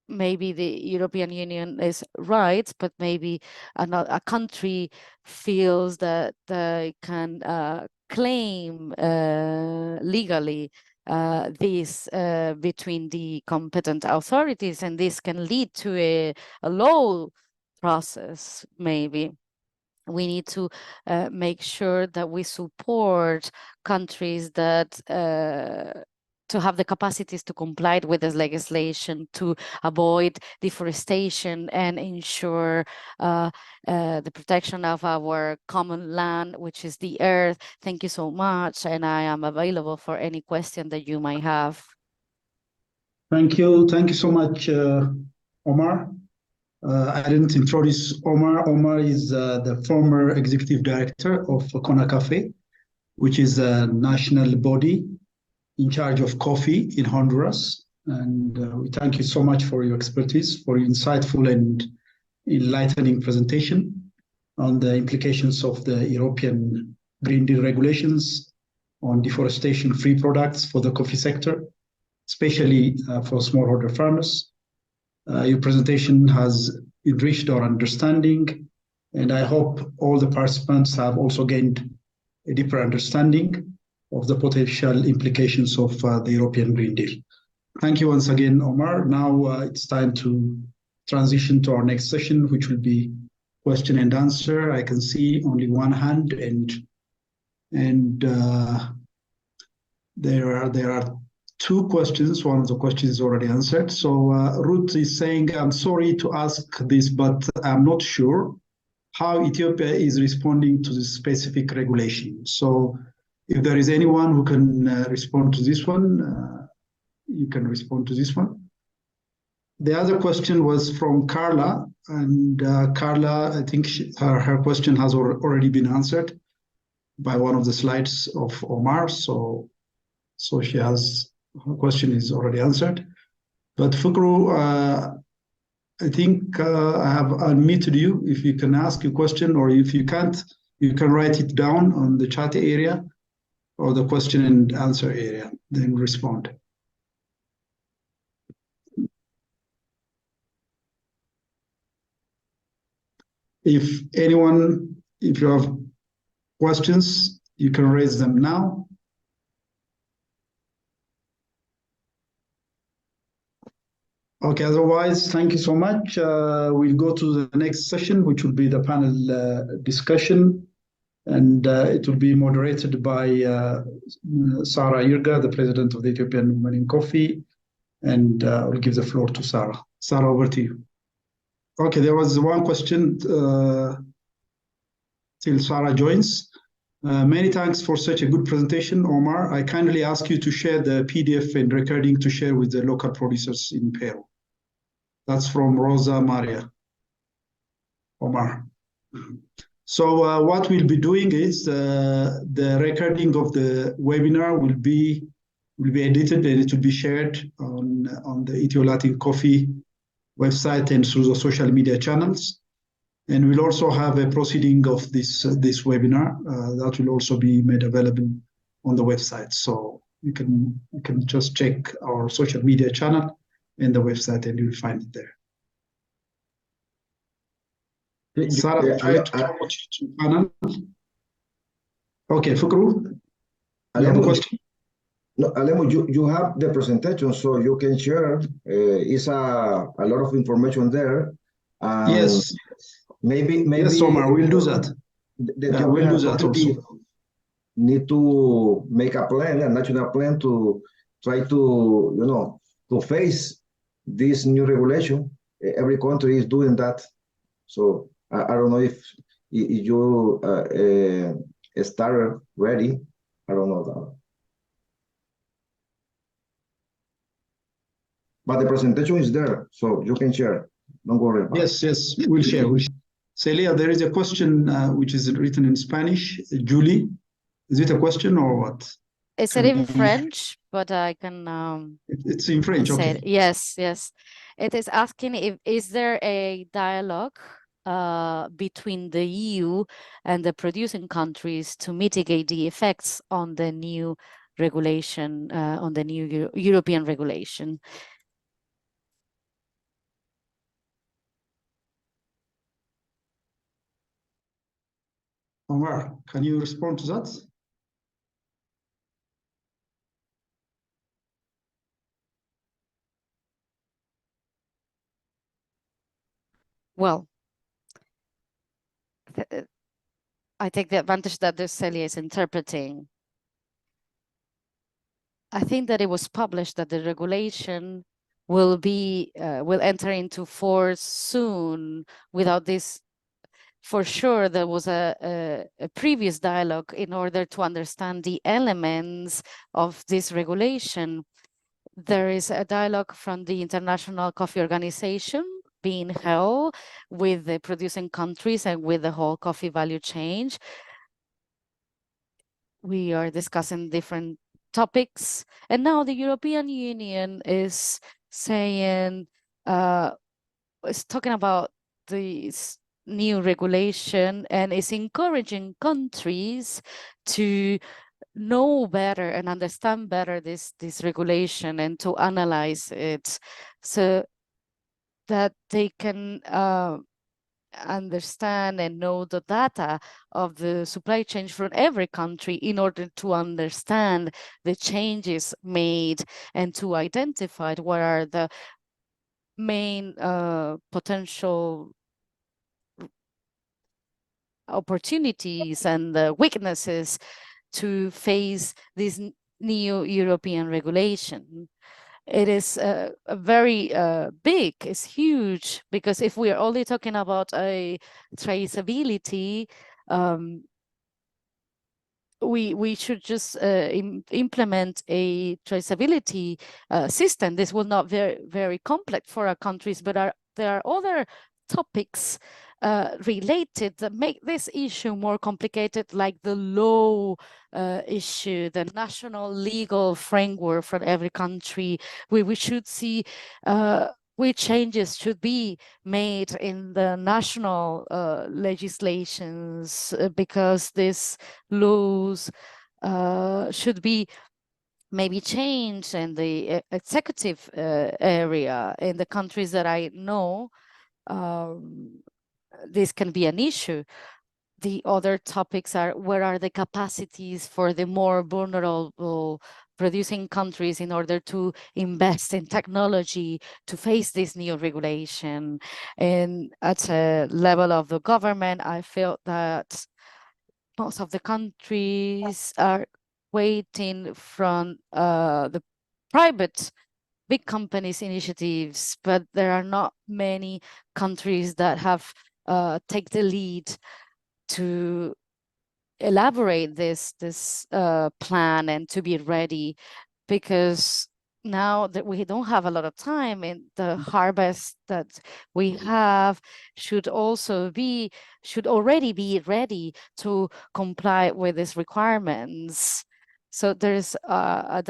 maybe the European Union is right, but maybe a country feels that they can claim legally this between the competent authorities, and this can lead to a law process. Maybe we need to make sure that we support countries that to have the capacities to comply with this legislation, to avoid deforestation and ensure the protection of our common land, which is the earth. Thank you so much, and I am available for any question that you might have. Thank you so much, Omar. I didn't introduce Omar. Omar is the former executive director of CONACAFE, which is a national body in charge of coffee in Honduras. And we thank you so much for your expertise, for your insightful and enlightening presentation on the implications of the European Green Deal regulations on deforestation-free products for the coffee sector, especially for smallholder farmers. Your presentation has enriched our understanding, and I hope all the participants have also gained a deeper understanding of the potential implications of the European Green Deal. Thank you once again, Omar. Now it's time to transition to our next session, which will be question and answer. I can see only one hand, and there are two questions. One of the questions is already answered. So Ruth is saying, I'm sorry to ask this, but I'm not sure how Ethiopia is responding to this specific regulation. So if there is anyone who can respond to this one, you can respond to this one. The other question was from Carla, and Carla, I think her question has already been answered by one of the slides of Omar. So her question is already answered. But Fukru, I think I have unmuted you. If you can ask your question, or if you can't, you can write it down on the chat area or the question and answer area, then respond. If you have questions, you can raise them now. Okay, otherwise, thank you so much. We'll go to the next session, which will be the panel discussion. And it will be moderated by Sarah Yirga, the president of the Ethiopian Women in Coffee, And I'll give the floor to Sarah. Sarah, over to you. Okay, there was one question till Sarah joins. Many thanks for such a good presentation, Omar. I kindly ask you to share the PDF and recording to share with the local producers in Peru. That's from Rosa Maria. Omar. So what we'll be doing is the recording of the webinar will be edited and it will be shared on the EthioLatinCoffee website and through the social media channels. And we'll also have a proceeding of this webinar that will also be made available on the website. So you can just check our social media channel and the website, and you'll find it there. Sarah, try to promote your channel. Okay, Fukru, you have a question? No, Alemo, you have the presentation, so you can share. It's a lot of information there. Yes. Maybe. Yes, Omar, we'll do that. Yeah, we'll do that also. Need to make a plan, a national plan to try to, to face this new regulation. Every country is doing that. So I don't know if you start ready. I don't know that. But the presentation is there, so you can share. Don't worry about it. Yes, we'll share. Celia, there is a question which is written in Spanish. Julie, is it a question or what? Is it in French? But I can. It's in French. Okay. Yes. It is asking is there a dialogue between the EU and the producing countries to mitigate the effects on the new regulation, on the new European regulation? Omar, can you respond to that? Well, I take the advantage that the Celia is interpreting. I think that it was published that the regulation will enter into force soon. Without this, for sure, there was a previous dialogue in order to understand the elements of this regulation. There is a dialogue from the International Coffee Organization being held with the producing countries and with the whole coffee value chain. We are discussing different topics, and now the European Union is saying, is talking about this new regulation and is encouraging countries to know better and understand better this regulation and to analyze it so that they can understand and know the data of the supply chain from every country in order to understand the changes made and to identify what are the main potential opportunities and the weaknesses to face this new European regulation. It is a very big, it's huge, because if we are only talking about a traceability, we should just implement a traceability system. This will not be very complex for our countries, but there are other topics related that make this issue more complicated, like the law issue, the national legal framework for every country. We should see which changes should be made in the national legislations, because these laws should be maybe changed in the executive area. In the countries that I know, this can be an issue. The other topics are, where are the capacities for the more vulnerable producing countries in order to invest in technology to face this new regulation? And at a level of the government, I feel that most of the countries are waiting from the private big companies' initiatives, but there are not many countries that have take the lead to elaborate this plan and to be ready, because now that we don't have a lot of time, and the harvest that we have should already be ready to comply with these requirements. So there's a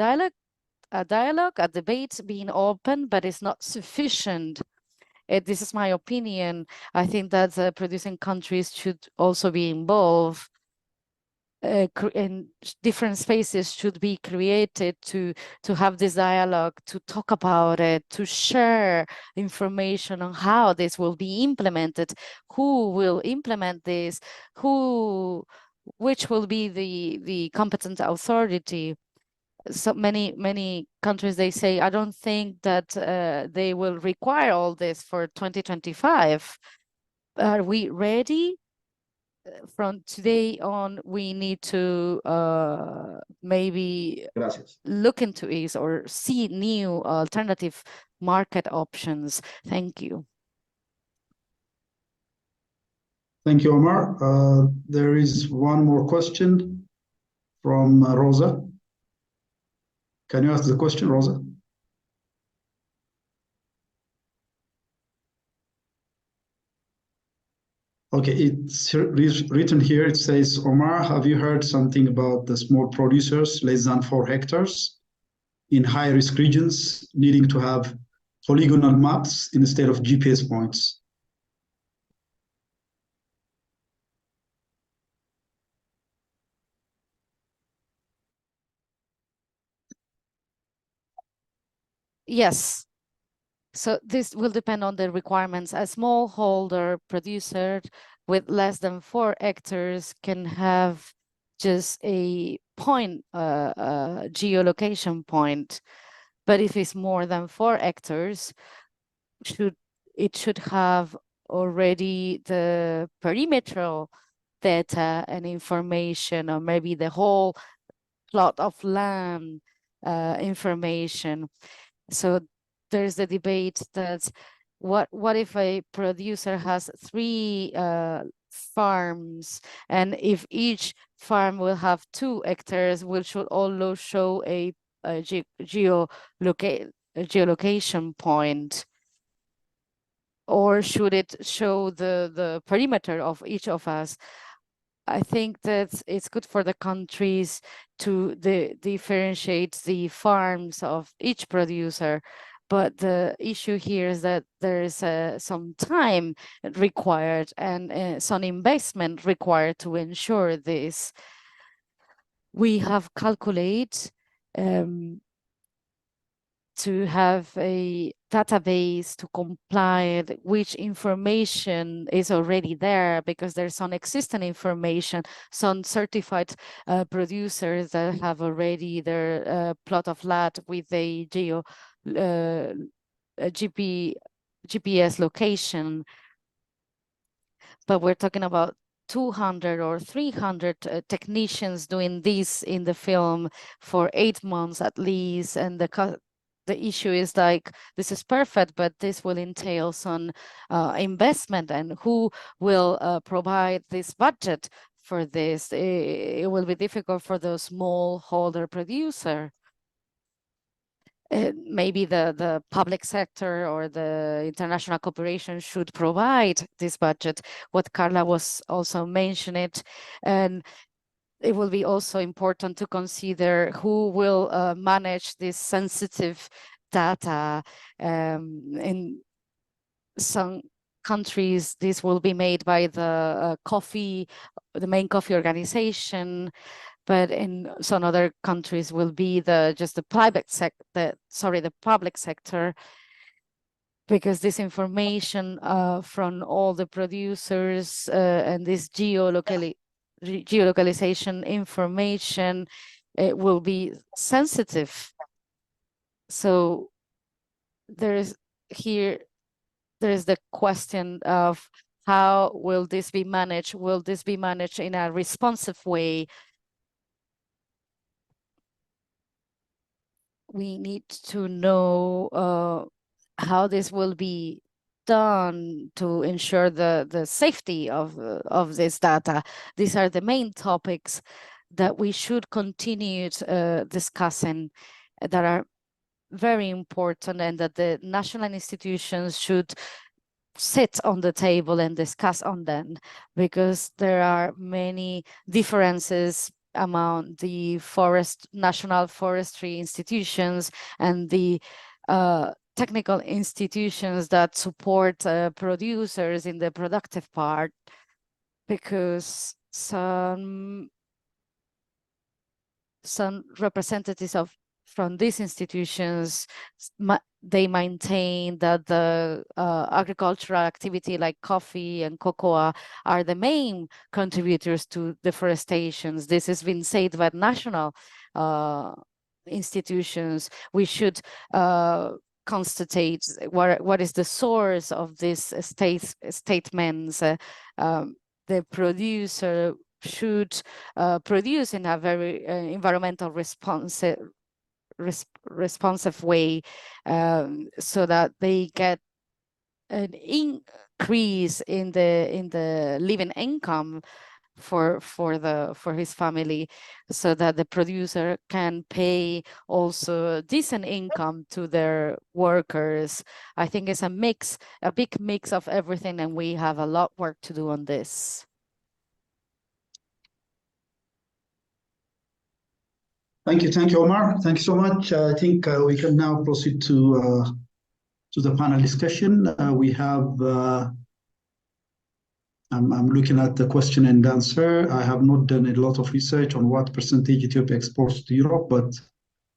debate being open, but it's not sufficient. This is my opinion. I think that the producing countries should also be involved. And different spaces should be created to have this dialogue, to talk about it, to share information on how this will be implemented, who will implement this, which will be the competent authority. So many countries, they say, I don't think that they will require all this for 2025. Are we ready? From today on, we need to maybe look into it or see new alternative market options. Thank you. Thank you, Omar. There is one more question from Rosa. Can you ask the question, Rosa? Okay, it's written here. It says, Omar, have you heard something about the small producers, less than 4 hectares, in high-risk regions needing to have polygonal maps instead of GPS points? Yes. So this will depend on the requirements. A smallholder producer with less than 4 hectares can have just a point, geolocation point. But if it's more than 4 hectares, it should have already the perimeter data and information, or maybe the whole plot of land information. So there's the debate that what if a producer has 3 farms, and if each farm will have 2 hectares, we should also show a geolocation point, or should it show the perimeter of each of us? I think that it's good for the countries to differentiate the farms of each producer. But the issue here is that there's some time required and some investment required to ensure this. We have calculated to have a database to comply, which information is already there, because there's some existing information, some certified producers that have already their plot of land with a GPS location. But we're talking about 200 or 300 technicians doing this in the film for 8 months at least, and the issue is like, this is perfect, but this will entail some investment, and who will provide this budget for this? It will be difficult for the smallholder producer. Maybe the public sector or the international cooperation should provide this budget. What Carla was also mentioning, and it will be also important to consider who will manage this sensitive data. In some countries, this will be made by the main coffee organization, but in some other countries will be the public sector, because this information from all the producers and this geolocalization information, it will be sensitive. So there's the question of how will this be managed? Will this be managed in a responsive way? we need to know how this will be done to ensure the safety of this data. These are the main topics that we should continue discussing, that are very important, and that the national institutions should sit on the table and discuss on them, because there are many differences among the national forestry institutions and the technical institutions that support producers in the productive part, because some representatives from these institutions, they maintain that the agricultural activity like coffee and cocoa are the main contributors to deforestation. This has been said by national institutions. We should constitute what is the source of these statements. The producer should produce in a very environmental responsive way, so that they get an increase in the living income for his family, so that the producer can pay also decent income to their workers. I think it's a big mix of everything, and we have a lot of work to do on this. Thank you, Omar. Thank you so much. I think we can now proceed to the panel discussion. We have. I'm looking at the question and answer. I have not done a lot of research on what percentage Ethiopia exports to Europe, but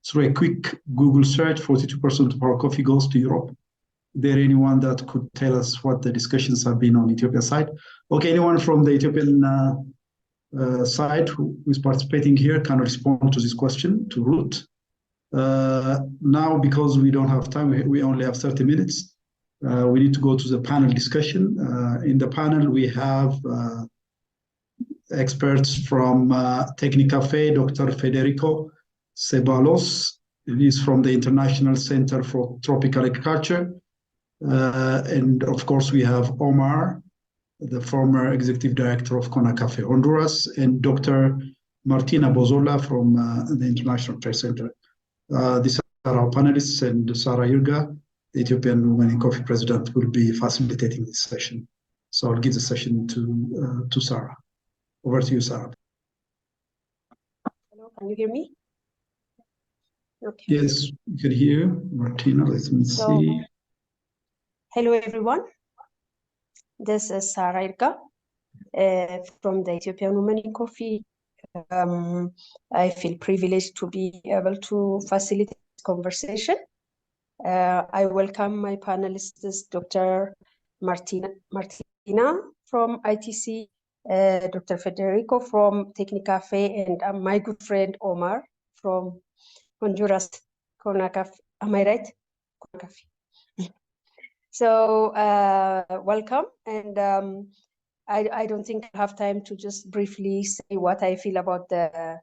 through a quick Google search, 42% of our coffee goes to Europe. Is there anyone that could tell us what the discussions have been on Ethiopia side? Okay, anyone from the Ethiopian side who is participating here can respond to this question, to Ruth. Now, because we don't have time, we only have 30 minutes. We need to go to the panel discussion. In the panel, we have experts from EthioLatinCoffee, Dr. Federico Ceballos. He's from the International Center for Tropical Agriculture. And of course, we have Omar, the former executive director of CONACAFE Honduras, and Dr. Martina Bozola from the International Trade Center. These are our panelists, and Sarah Irga, the Ethiopian Women in Coffee president, will be facilitating this session. So I'll give the session to Sarah. Over to you, Sarah. Hello, can you hear me? Okay. Yes, you can hear Martina. Let me see. Hello, everyone. This is Sarah Irga from the Ethiopian Women in Coffee. I feel privileged to be able to facilitate this conversation. I welcome my panelists, Dr. Martina from ITC, Dr. Federico from EthioLatinCoffee, and my good friend Omar from Honduras, CONACAFE. Am I right? CONACAFE. So welcome, and I don't think I have time to just briefly say what I feel about the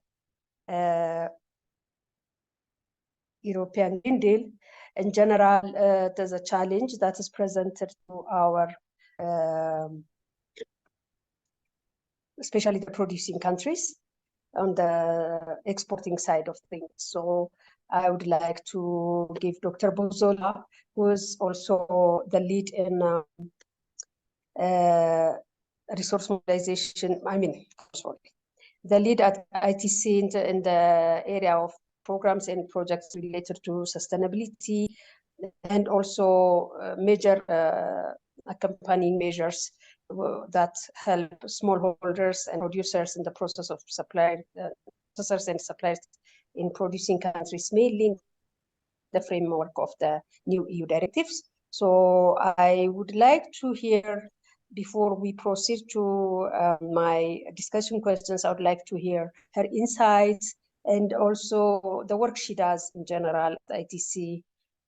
European Green Deal. In general, there's a challenge that is presented to our, especially the producing countries, on the exporting side of things. So I would like to give Dr. Bozola, who is also the lead in resource mobilization, the lead at ITC in the area of programs and projects related to sustainability, and also major accompanying measures that help smallholders and producers in the process of processors and suppliers in producing countries, mainly in the framework of the new EU directives. So I would like to hear, before we proceed to my discussion questions, I would like to hear her insights and also the work she does in general at ITC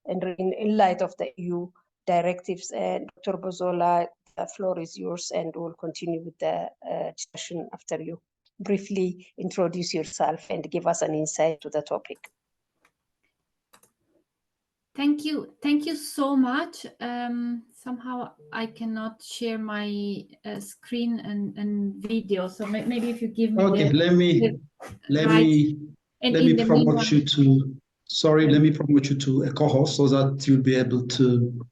and in light of the EU directives. And Dr. Bozola, the floor is yours, and we'll continue with the discussion after you. Briefly introduce yourself and give us an insight to the topic. Thank you. Thank you so much. Somehow I cannot share my screen and video. So maybe if you give me Okay, let me promote you to, sorry, let me promote you to a co-host so that you'll be able to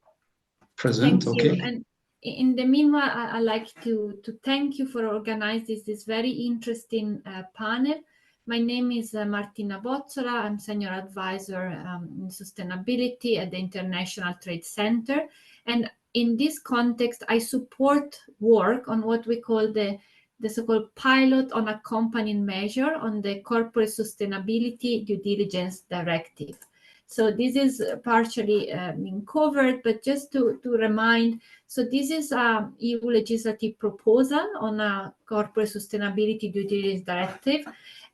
present. Thank you. And in the meanwhile, I like to thank you for organizing this very interesting panel. My name is Martina Bozzola. I'm Senior Advisor in Sustainability at the International Trade Center. And in this context, I support work on what we call the so-called pilot on accompanying measure on the Corporate Sustainability Due Diligence Directive. So this is partially being covered, but just to remind, so this is a EU legislative proposal on a Corporate Sustainability Due Diligence Directive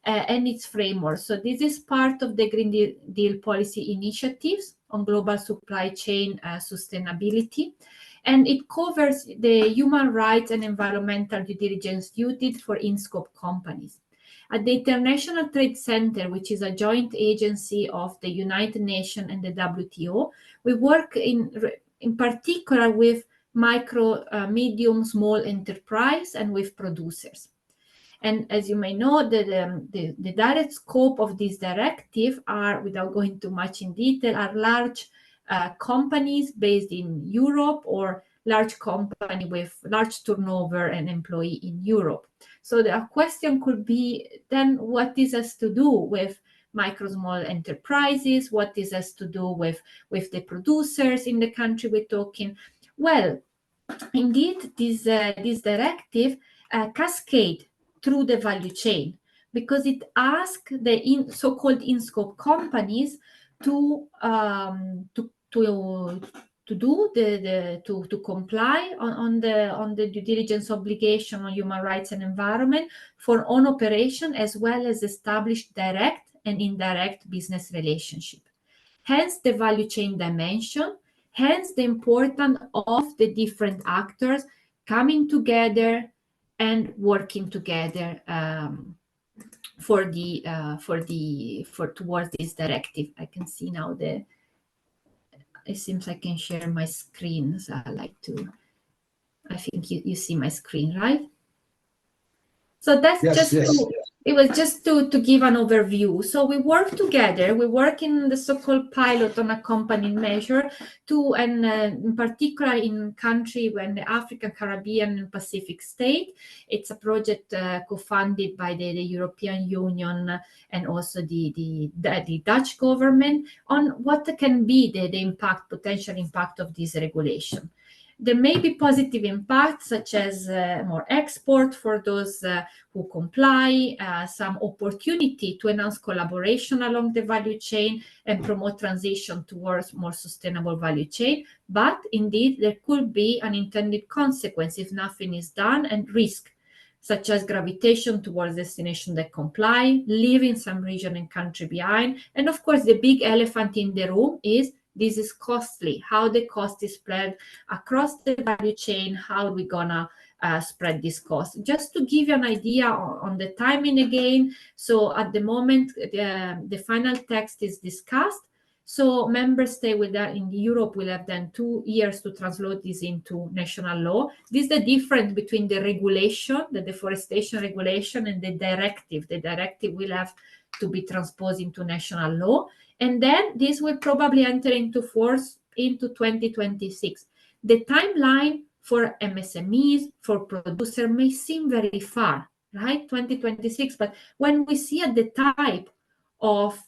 and its framework. So this is part of the Green Deal policy initiatives on global supply chain sustainability. And it covers the human rights and environmental due diligence duties for in-scope companies. At the International Trade Center, which is a joint agency of the United Nations and the WTO, we work in particular with micro, medium, small enterprise and with producers. And as you may know, the direct scope of this directive are, without going too much in detail, are large companies based in Europe or large company with large turnover and employee in Europe. So the question could be then, what this has to do with micro small enterprises? What this has to do with the producers in the country we're talking? Well, indeed, this directive cascade through the value chain, because it asks the so-called in-scope companies to comply on the due diligence obligation on human rights and environment for own operation, as well as establish direct and indirect business relationship. Hence the value chain dimension, hence the importance of the different actors coming together and working together towards this directive. I can see now it seems I can share my screen. So I think you see my screen, right? So that's it was just to give an overview. So we work together, we work in the so-called pilot on accompanying measure and in particular in country when the African, Caribbean and Pacific state. It's a project co-funded by the European Union and also the Dutch government on what can be the potential impact of this regulation. There may be positive impacts, such as more export for those who comply, some opportunity to enhance collaboration along the value chain and promote transition towards more sustainable value chain. But indeed, there could be unintended consequence if nothing is done, and risk, such as gravitation towards destinations that comply, leaving some region and country behind. And of course, the big elephant in the room is this is costly. How the cost is spread across the value chain, how are we gonna spread this cost? Just to give you an idea on the timing again. So at the moment, the final text is discussed. So member state in Europe will have then 2 years to translate this into national law. This is the difference between the regulation, the deforestation regulation, and the directive. The directive will have to be transposed into national law. And then this will probably enter into force into 2026. The timeline for MSMEs, for producers may seem very far, right? 2026. But when we see at the type of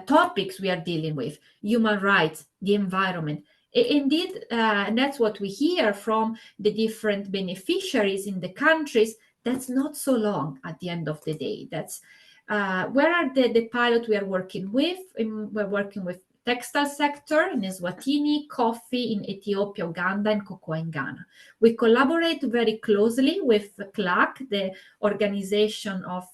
topics we are dealing with, human rights, the environment, indeed, and that's what we hear from the different beneficiaries in the countries, that's not so long at the end of the day. That's where are the pilot we are working with? We're working with textile sector in Eswatini, coffee in Ethiopia, Uganda, and cocoa in Ghana. We collaborate very closely with CLAC, the organization of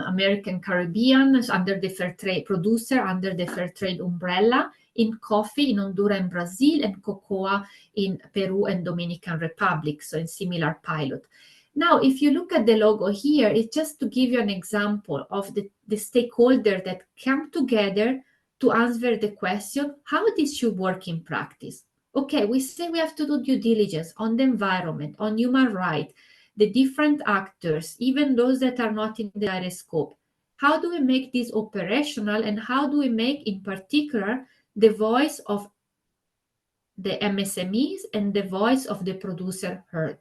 American Caribbean under the fair trade producer under the fair trade umbrella, in coffee in Honduras and Brazil, and cocoa in Peru and Dominican Republic, so in similar pilot. Now, if you look at the logo here, it's just to give you an example of the stakeholders that come together to answer the question, how this should work in practice. Okay, we say we have to do due diligence on the environment, on human rights, the different actors, even those that are not in the direct scope. How do we make this operational, and how do we make, in particular, the voice of the MSMEs and the voice of the producer heard?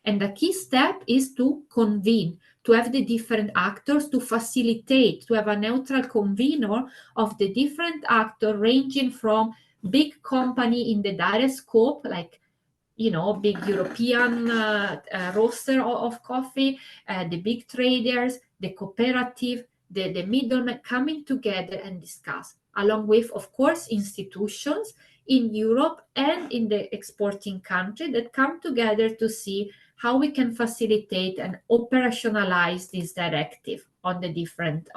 And the key step is to convene, to have the different actors, to facilitate, to have a neutral convener of the different actors, ranging from big company in the direct scope, like, you know, big European roaster of coffee, the big traders, the cooperative, the middlemen, coming together and discuss, along with, of course, institutions in Europe and in the exporting country that come together to see how we can facilitate and operationalize this directive on the different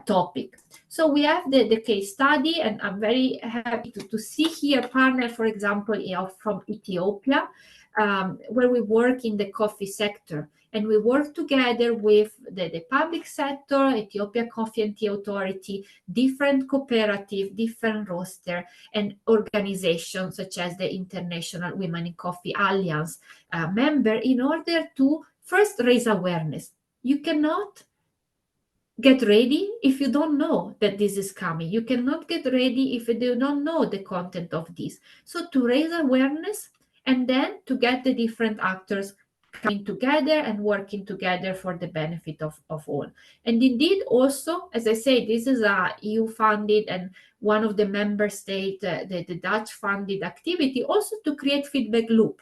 topic. So we have the case study, and I'm very happy to see here a partner, for example, from Ethiopia, where we work in the coffee sector. And we work together with the public sector, Ethiopia Coffee and Tea Authority, different cooperative, different roaster, and organizations such as the International Women in Coffee Alliance member, in order to first raise awareness. You cannot get ready if you don't know that this is coming. You cannot get ready if you don't know the content of this. So to raise awareness, and then to get the different actors coming together and working together for the benefit of all. And indeed, also, as I say, this is a EU funded and one of the member states, the Dutch funded activity, also to create feedback loop,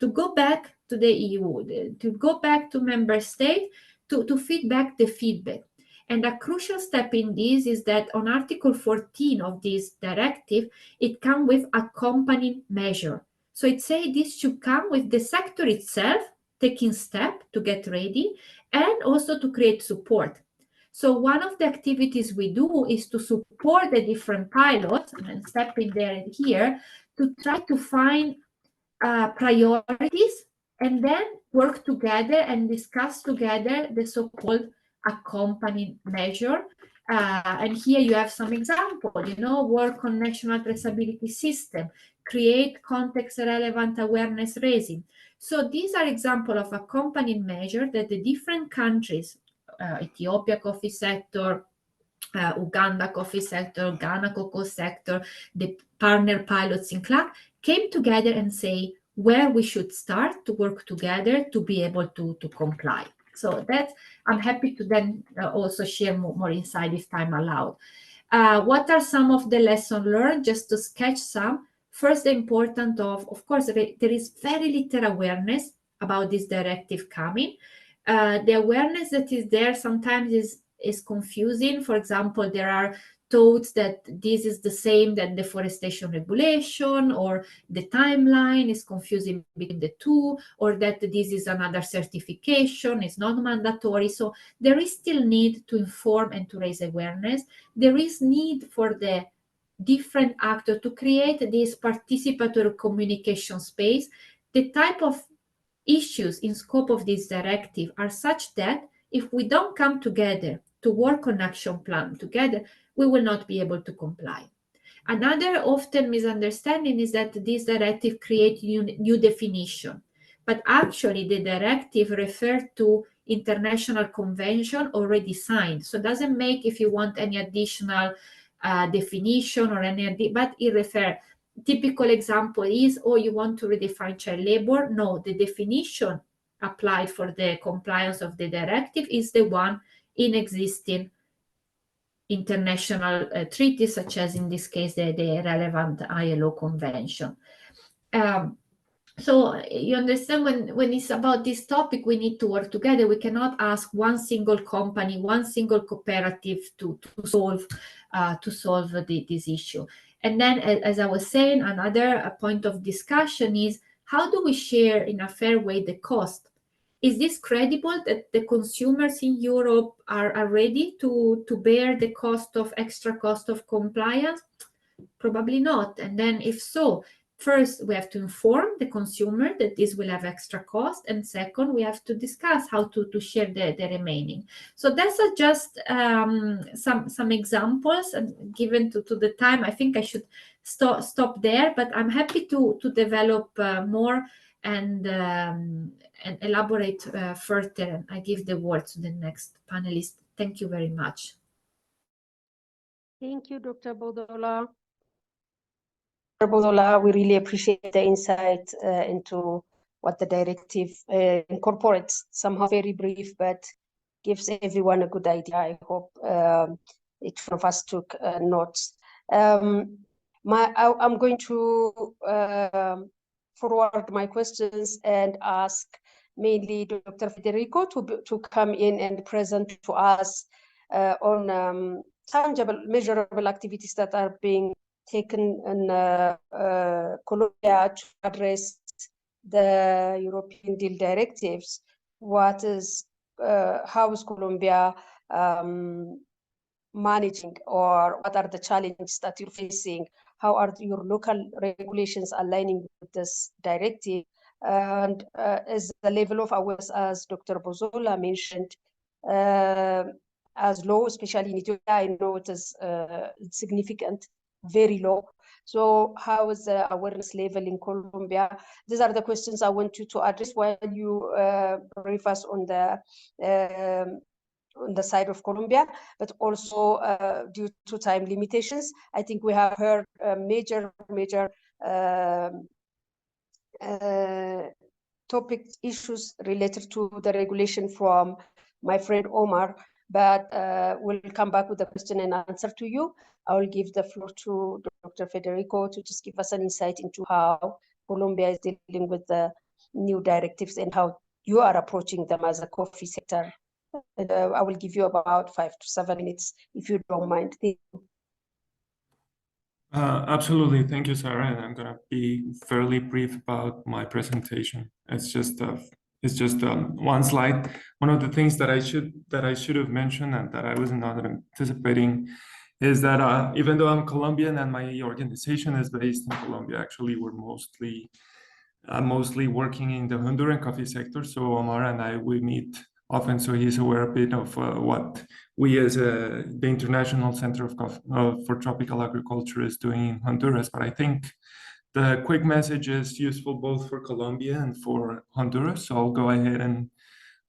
to go back to the EU, to go back to member state, to feedback the feedback. And a crucial step in this is that on Article 14 of this directive, it comes with accompanying measure. So it says this should come with the sector itself taking step to get ready, and also to create support. So one of the activities we do is to support the different pilots, and step in there and here, to try to find priorities, and then work together and discuss together the so-called accompanying measure. And here you have some example, you know, work on national traceability system, create context relevant awareness raising. So these are examples of accompanying measure that the different countries, Ethiopia coffee sector, Uganda coffee sector, Ghana cocoa sector, the partner pilots in CLAC, came together and say where we should start to work together to be able to comply. So that I'm happy to then also share more insight if time allowed. What are some of the lessons learned? Just to sketch some. First, the importance of course, there is very little awareness about this directive coming. The awareness that is there sometimes is confusing. For example, there are thoughts that this is the same that deforestation regulation, or the timeline is confusing between the two, or that this is another certification, it's not mandatory. So there is still need to inform and to raise awareness. There is need for the different actors to create this participatory communication space. The type of issues in scope of this directive are such that if we don't come together to work on action plan together, we will not be able to comply. Another often misunderstanding is that this directive creates new definition, but actually the directive refers to international convention already signed. So it doesn't make if you want any additional definition or any, but it refers. Typical example is, oh, you want to redefine child labor? No, the definition applied for the compliance of the directive is the one in existing international treaties, such as in this case the relevant ILO convention. So you understand, when it's about this topic, we need to work together. We cannot ask one single company, one single cooperative to solve this issue. And then, as I was saying, another point of discussion is, how do we share in a fair way the cost? Is this credible that the consumers in Europe are ready to bear the extra cost of compliance? Probably not. And then if so, first, we have to inform the consumer that this will have extra cost. And second, we have to discuss how to share the remaining. So that's just some examples. And given to the time, I think I should stop there. But I'm happy to develop more and elaborate further. I give the word to the next panelist. Thank you very much. Thank you, Dr. Bodola. Dr. Bodola, we really appreciate the insight into what the directive incorporates, somehow very brief, but gives everyone a good idea. I hope each one of us took notes. I'm going to forward my questions and ask mainly Dr. Federico to come in and present to us on tangible, measurable activities that are being taken in Colombia to address the European deal directives. What is, how is Colombia managing, or what are the challenges that you're facing? How are your local regulations aligning with this directive? And is the level of awareness, as Dr. Bozola mentioned, as low, especially in Ethiopia? I know it is significant, very low. So how is the awareness level in Colombia? These are the questions I want you to address while you brief us on the side of Colombia, but also due to time limitations. I think we have heard major topic issues related to the regulation from my friend Omar, but we'll come back with a question and answer to you. I will give the floor to Dr. Federico to just give us an insight into how Colombia is dealing with the new directives and how you are approaching them as a coffee sector. And I will give you about 5 to 7 minutes, if you don't mind. Thank you. Absolutely. Thank you, Sarah. And I'm going to be fairly brief about my presentation. It's just one slide. One of the things that I should have mentioned and that I was not anticipating is that even though I'm Colombian and my organization is based in Colombia, actually we're mostly working in the Honduran coffee sector. So Omar and I, we meet often, so he's aware a bit of what we as the International Center for Tropical Agriculture is doing in Honduras. But I think the quick message is useful both for Colombia and for Honduras. So I'll go ahead and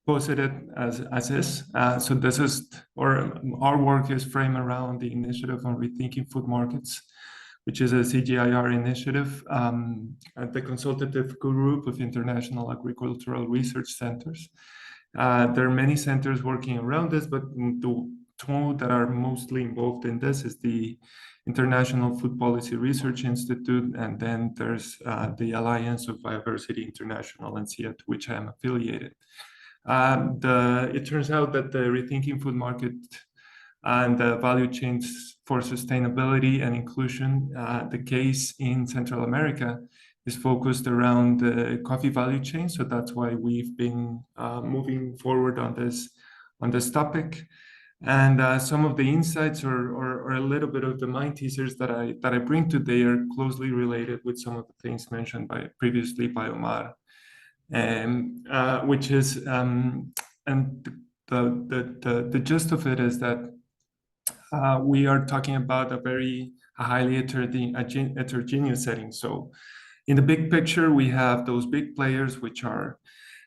post it as is. So this is, or our work is framed around the initiative on rethinking food markets, which is a CGIAR initiative at the consultative group of international agricultural research centers. There are many centers working around this, but the two that are mostly involved in this is the International Food Policy Research Institute, and then there's the Alliance of Biodiversity International and SIA, to which I am affiliated. It turns out that the rethinking food market and the value chains for sustainability and inclusion, the case in Central America is focused around the coffee value chain. So that's why we've been moving forward on this topic. And some of the insights or a little bit of the mind teasers that I bring today are closely related with some of the things mentioned previously by Omar, which is and the gist of it is that we are talking about a very highly heterogeneous setting. So in the big picture, we have those big players, which are,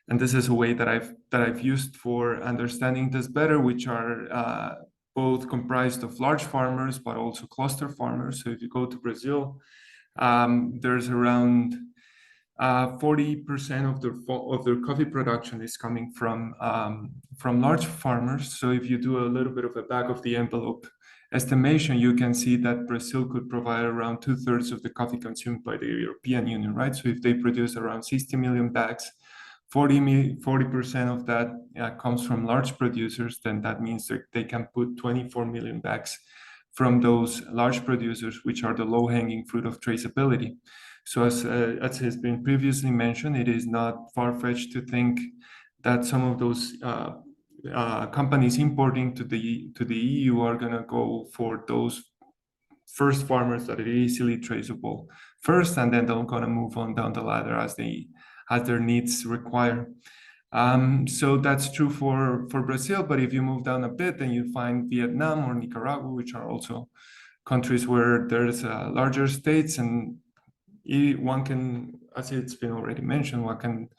and this is a way that I've used for understanding this better, which are both comprised of large farmers, but also cluster farmers. So if you go to Brazil, there's around 40% of their coffee production is coming from large farmers. So if you do a little bit of a back of the envelope estimation, you can see that Brazil could provide around 2/3 of the coffee consumed by the European Union, right? So if they produce around 60 million bags, 40% of that comes from large producers, then that means that they can put 24 million bags from those large producers, which are the low-hanging fruit of traceability. So as has been previously mentioned, it is not far-fetched to think that some of those companies importing to the EU are going to go for those first farmers that are easily traceable first, and then they're going to move on down the ladder as their needs require. So that's true for Brazil, but if you move down a bit, then you find Vietnam or Nicaragua, which are also countries where there's larger states, and one can, as it's been already mentioned, one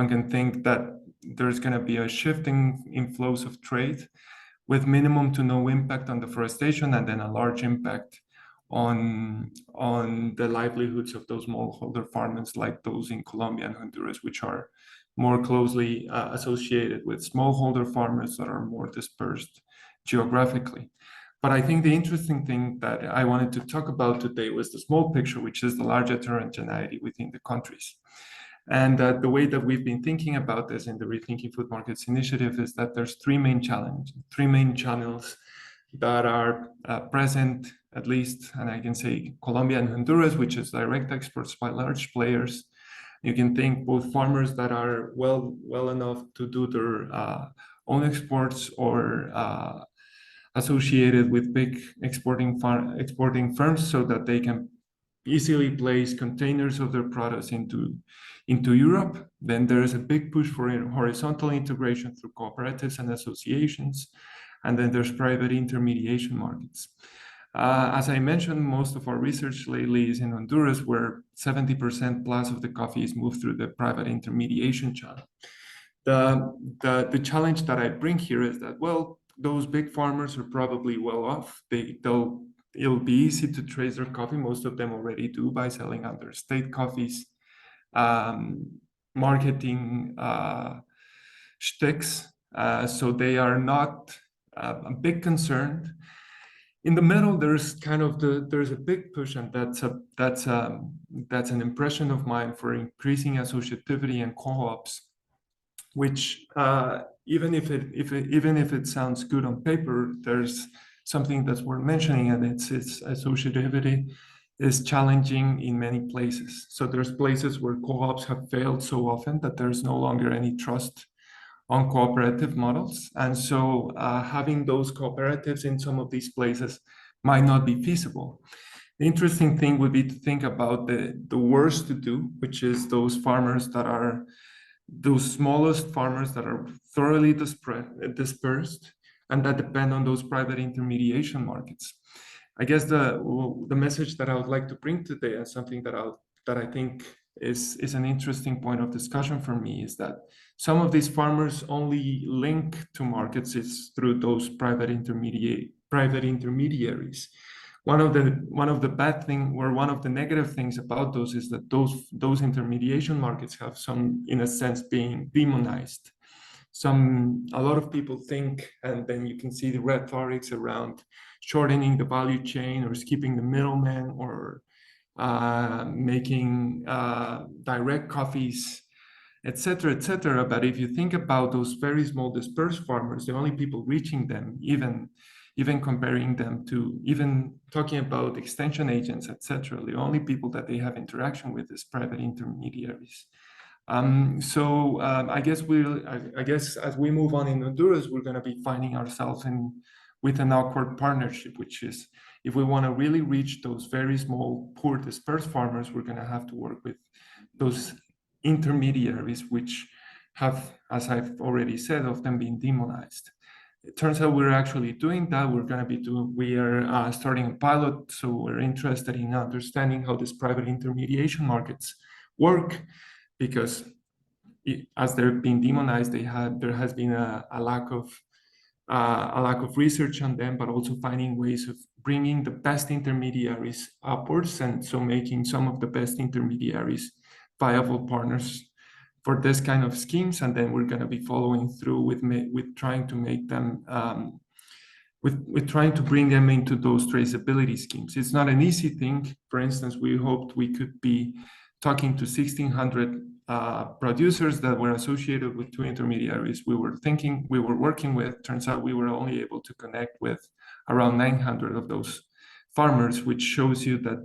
can think that there's going to be a shifting in flows of trade with minimum to no impact on deforestation, and then a large impact on the livelihoods of those smallholder farmers, like those in Colombia and Honduras, which are more closely associated with smallholder farmers that are more dispersed geographically. But I think the interesting thing that I wanted to talk about today was the small picture, which is the large heterogeneity within the countries. And the way that we've been thinking about this in the Rethinking Food Markets initiative is that there's three main channels that are present, at least, and I can say Colombia and Honduras, which is direct exports by large players. You can think both farmers that are well enough to do their own exports, or associated with big exporting firms, so that they can easily place containers of their products into Europe. Then there is a big push for horizontal integration through cooperatives and associations. And then there's private intermediation markets. As I mentioned, most of our research lately is in Honduras, where 70% plus of the coffee is moved through the private intermediation channel. The challenge that I bring here is that, well, those big farmers are probably well off. It'll be easy to trace their coffee. Most of them already do by selling under state coffees, marketing shticks. So they are not a big concern. In the middle, there's a big push, and that's an impression of mine, for increasing associativity and co-ops, which even if it sounds good on paper, there's something that's worth mentioning, and it's associativity is challenging in many places. So there's places where co-ops have failed so often that there's no longer any trust on cooperative models. And so having those cooperatives in some of these places might not be feasible. The interesting thing would be to think about the worst to do, which is those smallest farmers that are thoroughly dispersed and that depend on those private intermediation markets. I guess the message that I would like to bring today, and something that I think is an interesting point of discussion for me, is that some of these farmers only link to markets is through those private intermediaries. One of the bad thing, or one of the negative things about those, is that those intermediation markets have some, in a sense, being demonized. A lot of people think, and then you can see the rhetorics around shortening the value chain, or skipping the middleman, or making direct coffees, etc., etc. But if you think about those very small dispersed farmers, the only people reaching them, even comparing them to, even talking about extension agents, etc., the only people that they have interaction with is private intermediaries. I guess as we move on in Honduras, we're going to be finding ourselves with an awkward partnership, which is, if we want to really reach those very small, poor, dispersed farmers, we're going to have to work with those intermediaries, which have, as I've already said, often been demonized. It turns out we're actually doing that. We are starting a pilot, so we're interested in understanding how these private intermediation markets work, because as they're being demonized, there has been a lack of research on them, but also finding ways of bringing the best intermediaries upwards, and so making some of the best intermediaries viable partners for this kind of schemes. And then we're going to be following through with trying to make them, with trying to bring them into those traceability schemes. It's not an easy thing. For instance, we hoped we could be talking to 1,600 producers that were associated with 2 intermediaries we were working with. Turns out we were only able to connect with around 900 of those farmers, which shows you that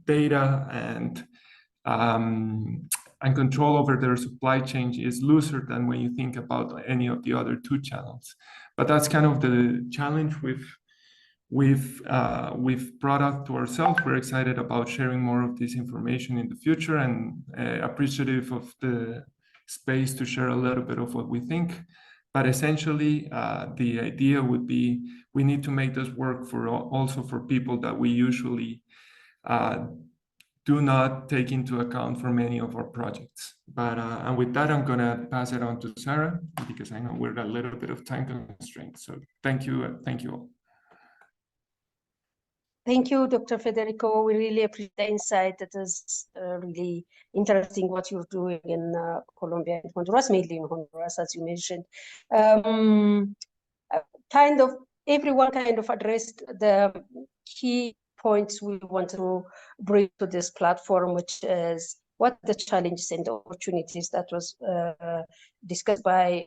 data and control over their supply chain is looser than when you think about any of the other 2 channels. But that's kind of the challenge we've brought up to ourselves. We're excited about sharing more of this information in the future, and appreciative of the space to share a little bit of what we think. But essentially, the idea would be we need to make this work for also for people that we usually do not take into account for many of our projects. But and with that, I'm gonna pass it on to Sarah, because I know we're a little bit of time constraint. So thank you all. Thank you, Dr. Federico. We really appreciate the insight. That is really interesting what you're doing in Colombia and Honduras, mainly in Honduras, as you mentioned. Kind of everyone kind of addressed the key points we want to bring to this platform, which is what the challenges and the opportunities that was discussed by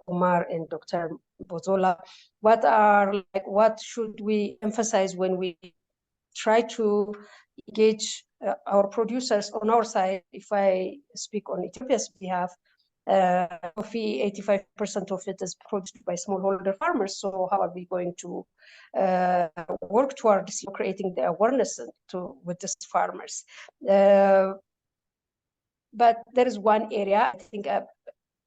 Omar and Dr. Bozola. What should we emphasize when we try to engage our producers on our side? If I speak on Ethiopia's behalf, coffee, 85% of it is produced by smallholder farmers. So how are we going to work towards creating the awareness with these farmers? But there is one area, I think,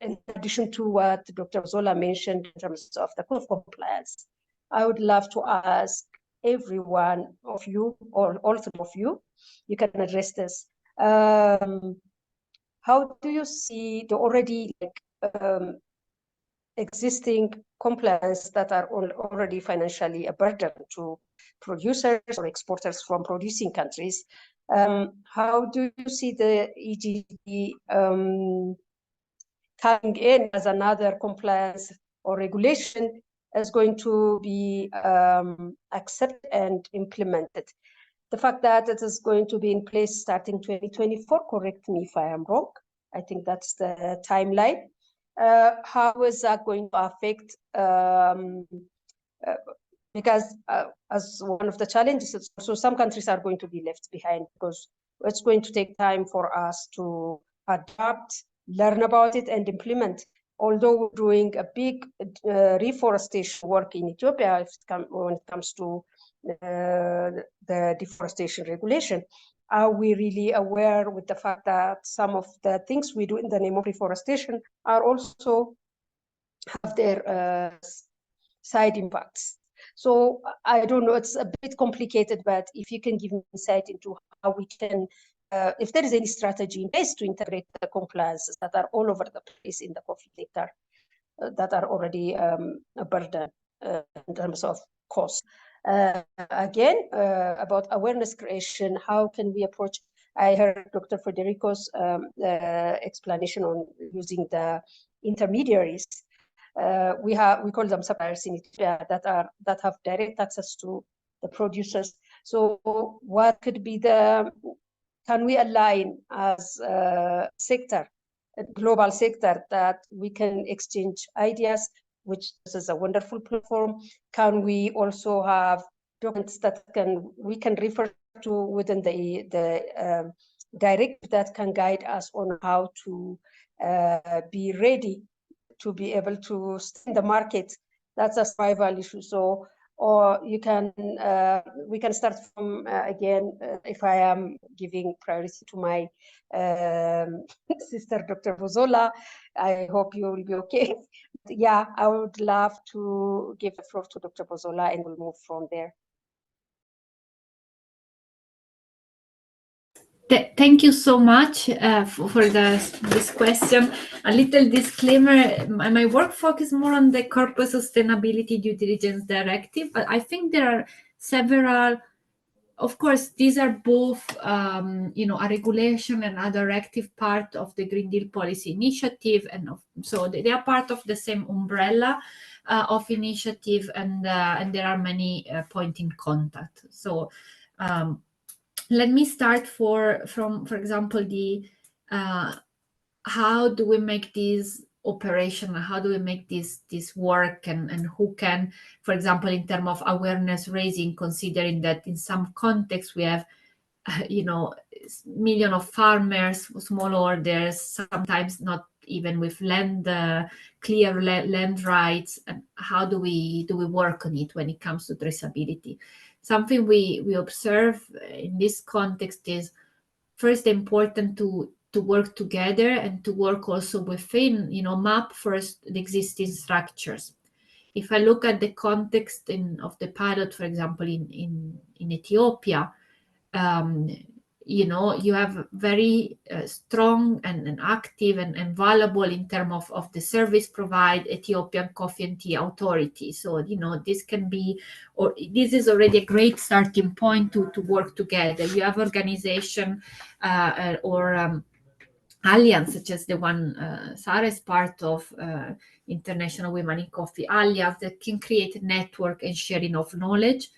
in addition to what Dr. Zola mentioned in terms of the compliance, I would love to ask every one of you, or all three of you, you can address this. How do you see the already existing compliance that are already financially a burden to producers or exporters from producing countries? How do you see the EGD coming in as another compliance or regulation is going to be accepted and implemented? The fact that it is going to be in place starting 2024, correct me if I am wrong, I think that's the timeline. How is that going to affect, because as one of the challenges, so some countries are going to be left behind because it's going to take time for us to adapt, learn about it, and implement. Although we're doing a big reforestation work in Ethiopia when it comes to the deforestation regulation, are we really aware with the fact that some of the things we do in the name of reforestation are also have their side impacts? So I don't know, it's a bit complicated, but if you can give me insight into how we can, if there is any strategy in place to integrate the compliances that are all over the place in the coffee sector, that are already a burden in terms of cost. Again, about awareness creation, how can we approach? I heard Dr. Federico's explanation on using the intermediaries. We call them suppliers in Ethiopia that have direct access to the producers. So what could be can we align as a sector, a global sector, that we can exchange ideas, which is a wonderful platform? Can we also have documents that we can refer to within the directive that can guide us on how to be ready to be able to stay in the market? That's a survival issue. So, or you can, we can start from, again, if I am giving priority to my sister, Dr. Bozola, I hope you will be okay. Yeah, I would love to give the floor to Dr. Bozola and we'll move from there. Thank you so much for this question. A little disclaimer, my work focuses more on the Corporate Sustainability Due Diligence Directive, but I think there are several, of course, these are both, a regulation and a directive part of the Green Deal Policy Initiative, and so they are part of the same umbrella of initiative, and there are many points in contact. So let me start from, for example, the how do we make this operational? How do we make this work, and who can, for example, in terms of awareness raising, considering that in some contexts we have, millions of farmers, small orders, sometimes not even with land, clear land rights, and how do we work on it when it comes to traceability? Something we observe in this context is first important to work together and to work also within, map first the existing structures. If I look at the context of the pilot, for example, in Ethiopia, you have very strong and active and valuable in terms of the service provide Ethiopian Coffee and Tea Authority. So, this can be, or this is already a great starting point to work together. You have organization or alliance, such as the one Sarah is part of, International Women in Coffee Alliance, that can create a network and sharing of knowledge.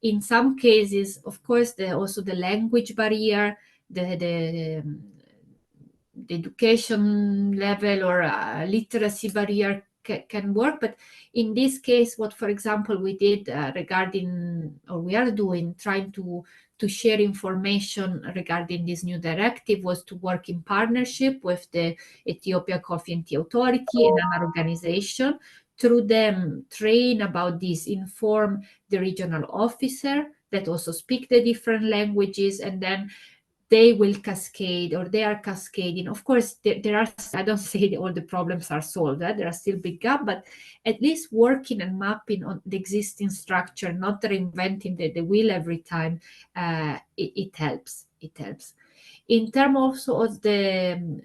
In some cases, of course, also the language barrier, the education level or literacy barrier can work. But in this case, what, for example, we did regarding, or we are doing, trying to share information regarding this new directive, was to work in partnership with the Ethiopia Coffee and Tea Authority and another organization. Through them, train about this, inform the regional officer that also speak the different languages, and then they will cascade, or they are cascading. Of course, there are, I don't say all the problems are solved, there are still big gaps, but at least working and mapping on the existing structure, not reinventing the wheel every time, it helps. It helps. In terms also of the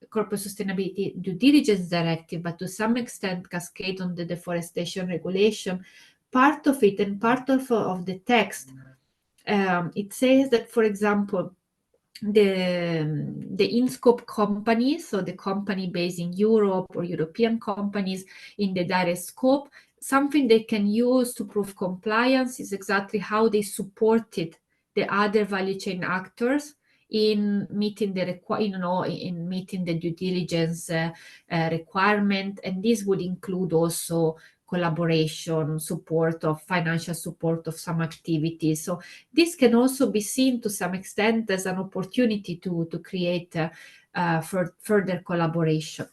Corporate Sustainability Due Diligence Directive, but to some extent cascade on the deforestation regulation, part of it and part of the text, it says that, for example, the in-scope companies, so the company based in Europe or European companies in the direct scope, something they can use to prove compliance is exactly how they supported the other value chain actors in meeting the in meeting the due diligence requirement, and this would include also collaboration, support of financial support of some activities. So this can also be seen to some extent as an opportunity to create further collaboration.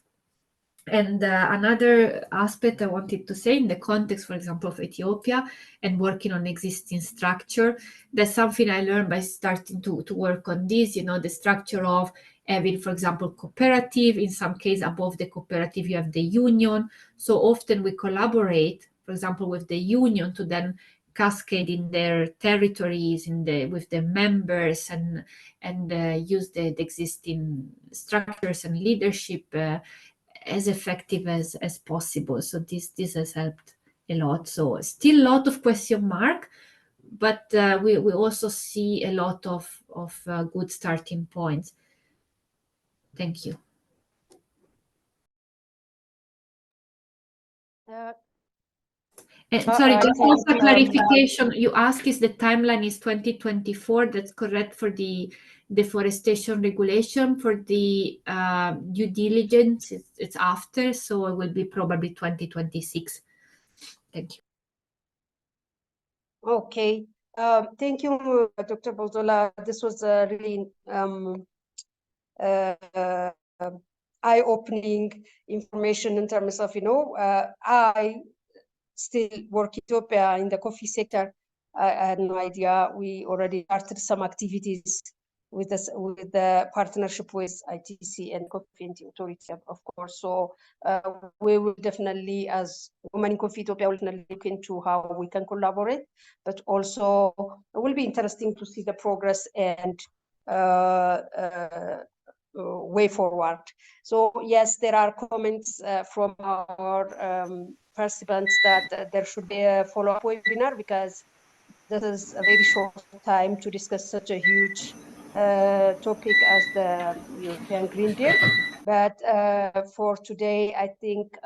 And another aspect I wanted to say in the context, for example, of Ethiopia and working on existing structure, that's something I learned by starting to work on this, the structure of having, for example, cooperative. In some case, above the cooperative, you have the union. So often we collaborate, for example, with the union to then cascade in their territories, with the members, and use the existing structures and leadership as effective as possible. So this has helped a lot. So still a lot of question mark, but we also see a lot of good starting points. Thank you. Sorry, just also clarification. You ask if the timeline is 2024. That's correct for the deforestation regulation. For the due diligence, it's after, so it will be probably 2026. Thank you. Okay. Thank you, Dr. Bolzola. This was a really eye-opening information in terms of, I still work in Ethiopia in the coffee sector. I had no idea. We already started some activities with the partnership with ITC and Coffee and Tea Authority, of course. So we will definitely, as Women in Coffee Ethiopia, will definitely look into how we can collaborate. But also, it will be interesting to see the progress and way forward. So yes, there are comments from our participants that there should be a follow-up webinar, because this is a very short time to discuss such a huge topic as the European Green Deal. But for today, I think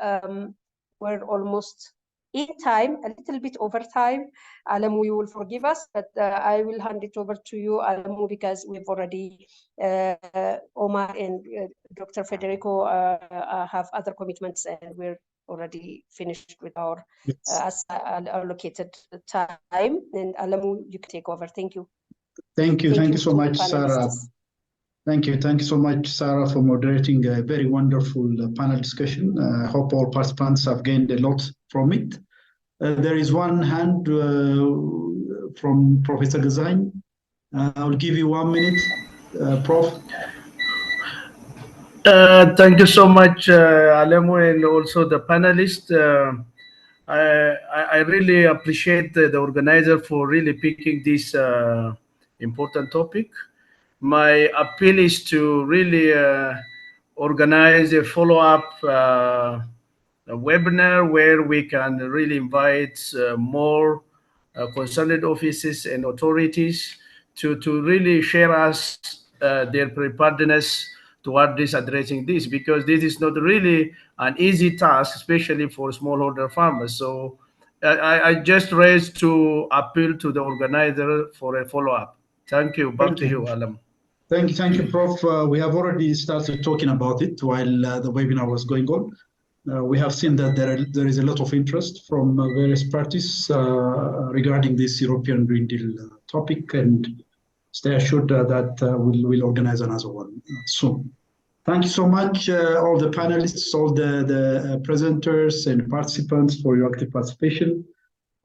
we're almost in time, a little bit over time. Alamu, you will forgive us, but I will hand it over to you, Alamu, because we've already, Omar and Dr. Federico have other commitments, and we're already finished with our allocated time. And Alamu, you can take over. Thank you. Thank you so much, Sarah. Thank you. Thank you so much, Sarah, for moderating a very wonderful panel discussion. I hope all participants have gained a lot from it. There is one hand from Professor Gazain. I'll give you 1 minute, Prof. Thank you so much, Alemu, and also the panelists. I really appreciate the organizer for really picking this important topic. My appeal is to really organize a follow-up webinar where we can really invite more concerned offices and authorities to really share us their preparedness toward this addressing this, because this is not really an easy task, especially for smallholder farmers. So I just raised to appeal to the organizer for a follow-up. Thank you. Back to you, Alam. Thank you, Prof. We have already started talking about it while the webinar was going on. We have seen that there is a lot of interest from various parties regarding this European Green Deal topic, and stay assured that we'll organize another one soon. Thank you so much, all the panelists, all the presenters and participants for your active participation.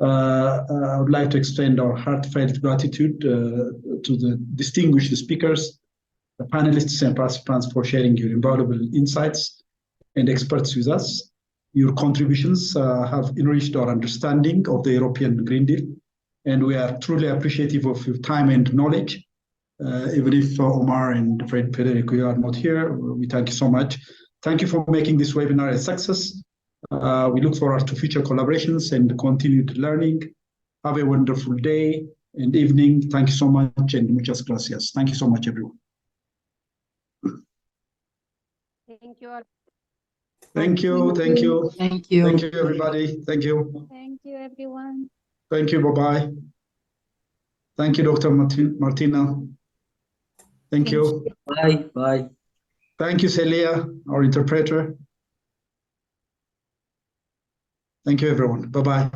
I would like to extend our heartfelt gratitude to the distinguished speakers, the panelists and participants for sharing your invaluable insights and experts with us. Your contributions have enriched our understanding of the European Green Deal, and we are truly appreciative of your time and knowledge. Even if Omar and Federico are not here, we thank you so much. Thank you for making this webinar a success. We look forward to future collaborations and continued learning. Have a wonderful day and evening. Thank you so much, and muchas gracias. Thank you so much, everyone. Thank you all. Thank you. Thank you. Thank you. Thank you, everybody. Thank you. Thank you, everyone. Thank you. Bye-bye. Thank you, Dr. Martina. Thank you. Bye. Bye. Thank you, Celia, our interpreter. Thank you, everyone. Bye-bye.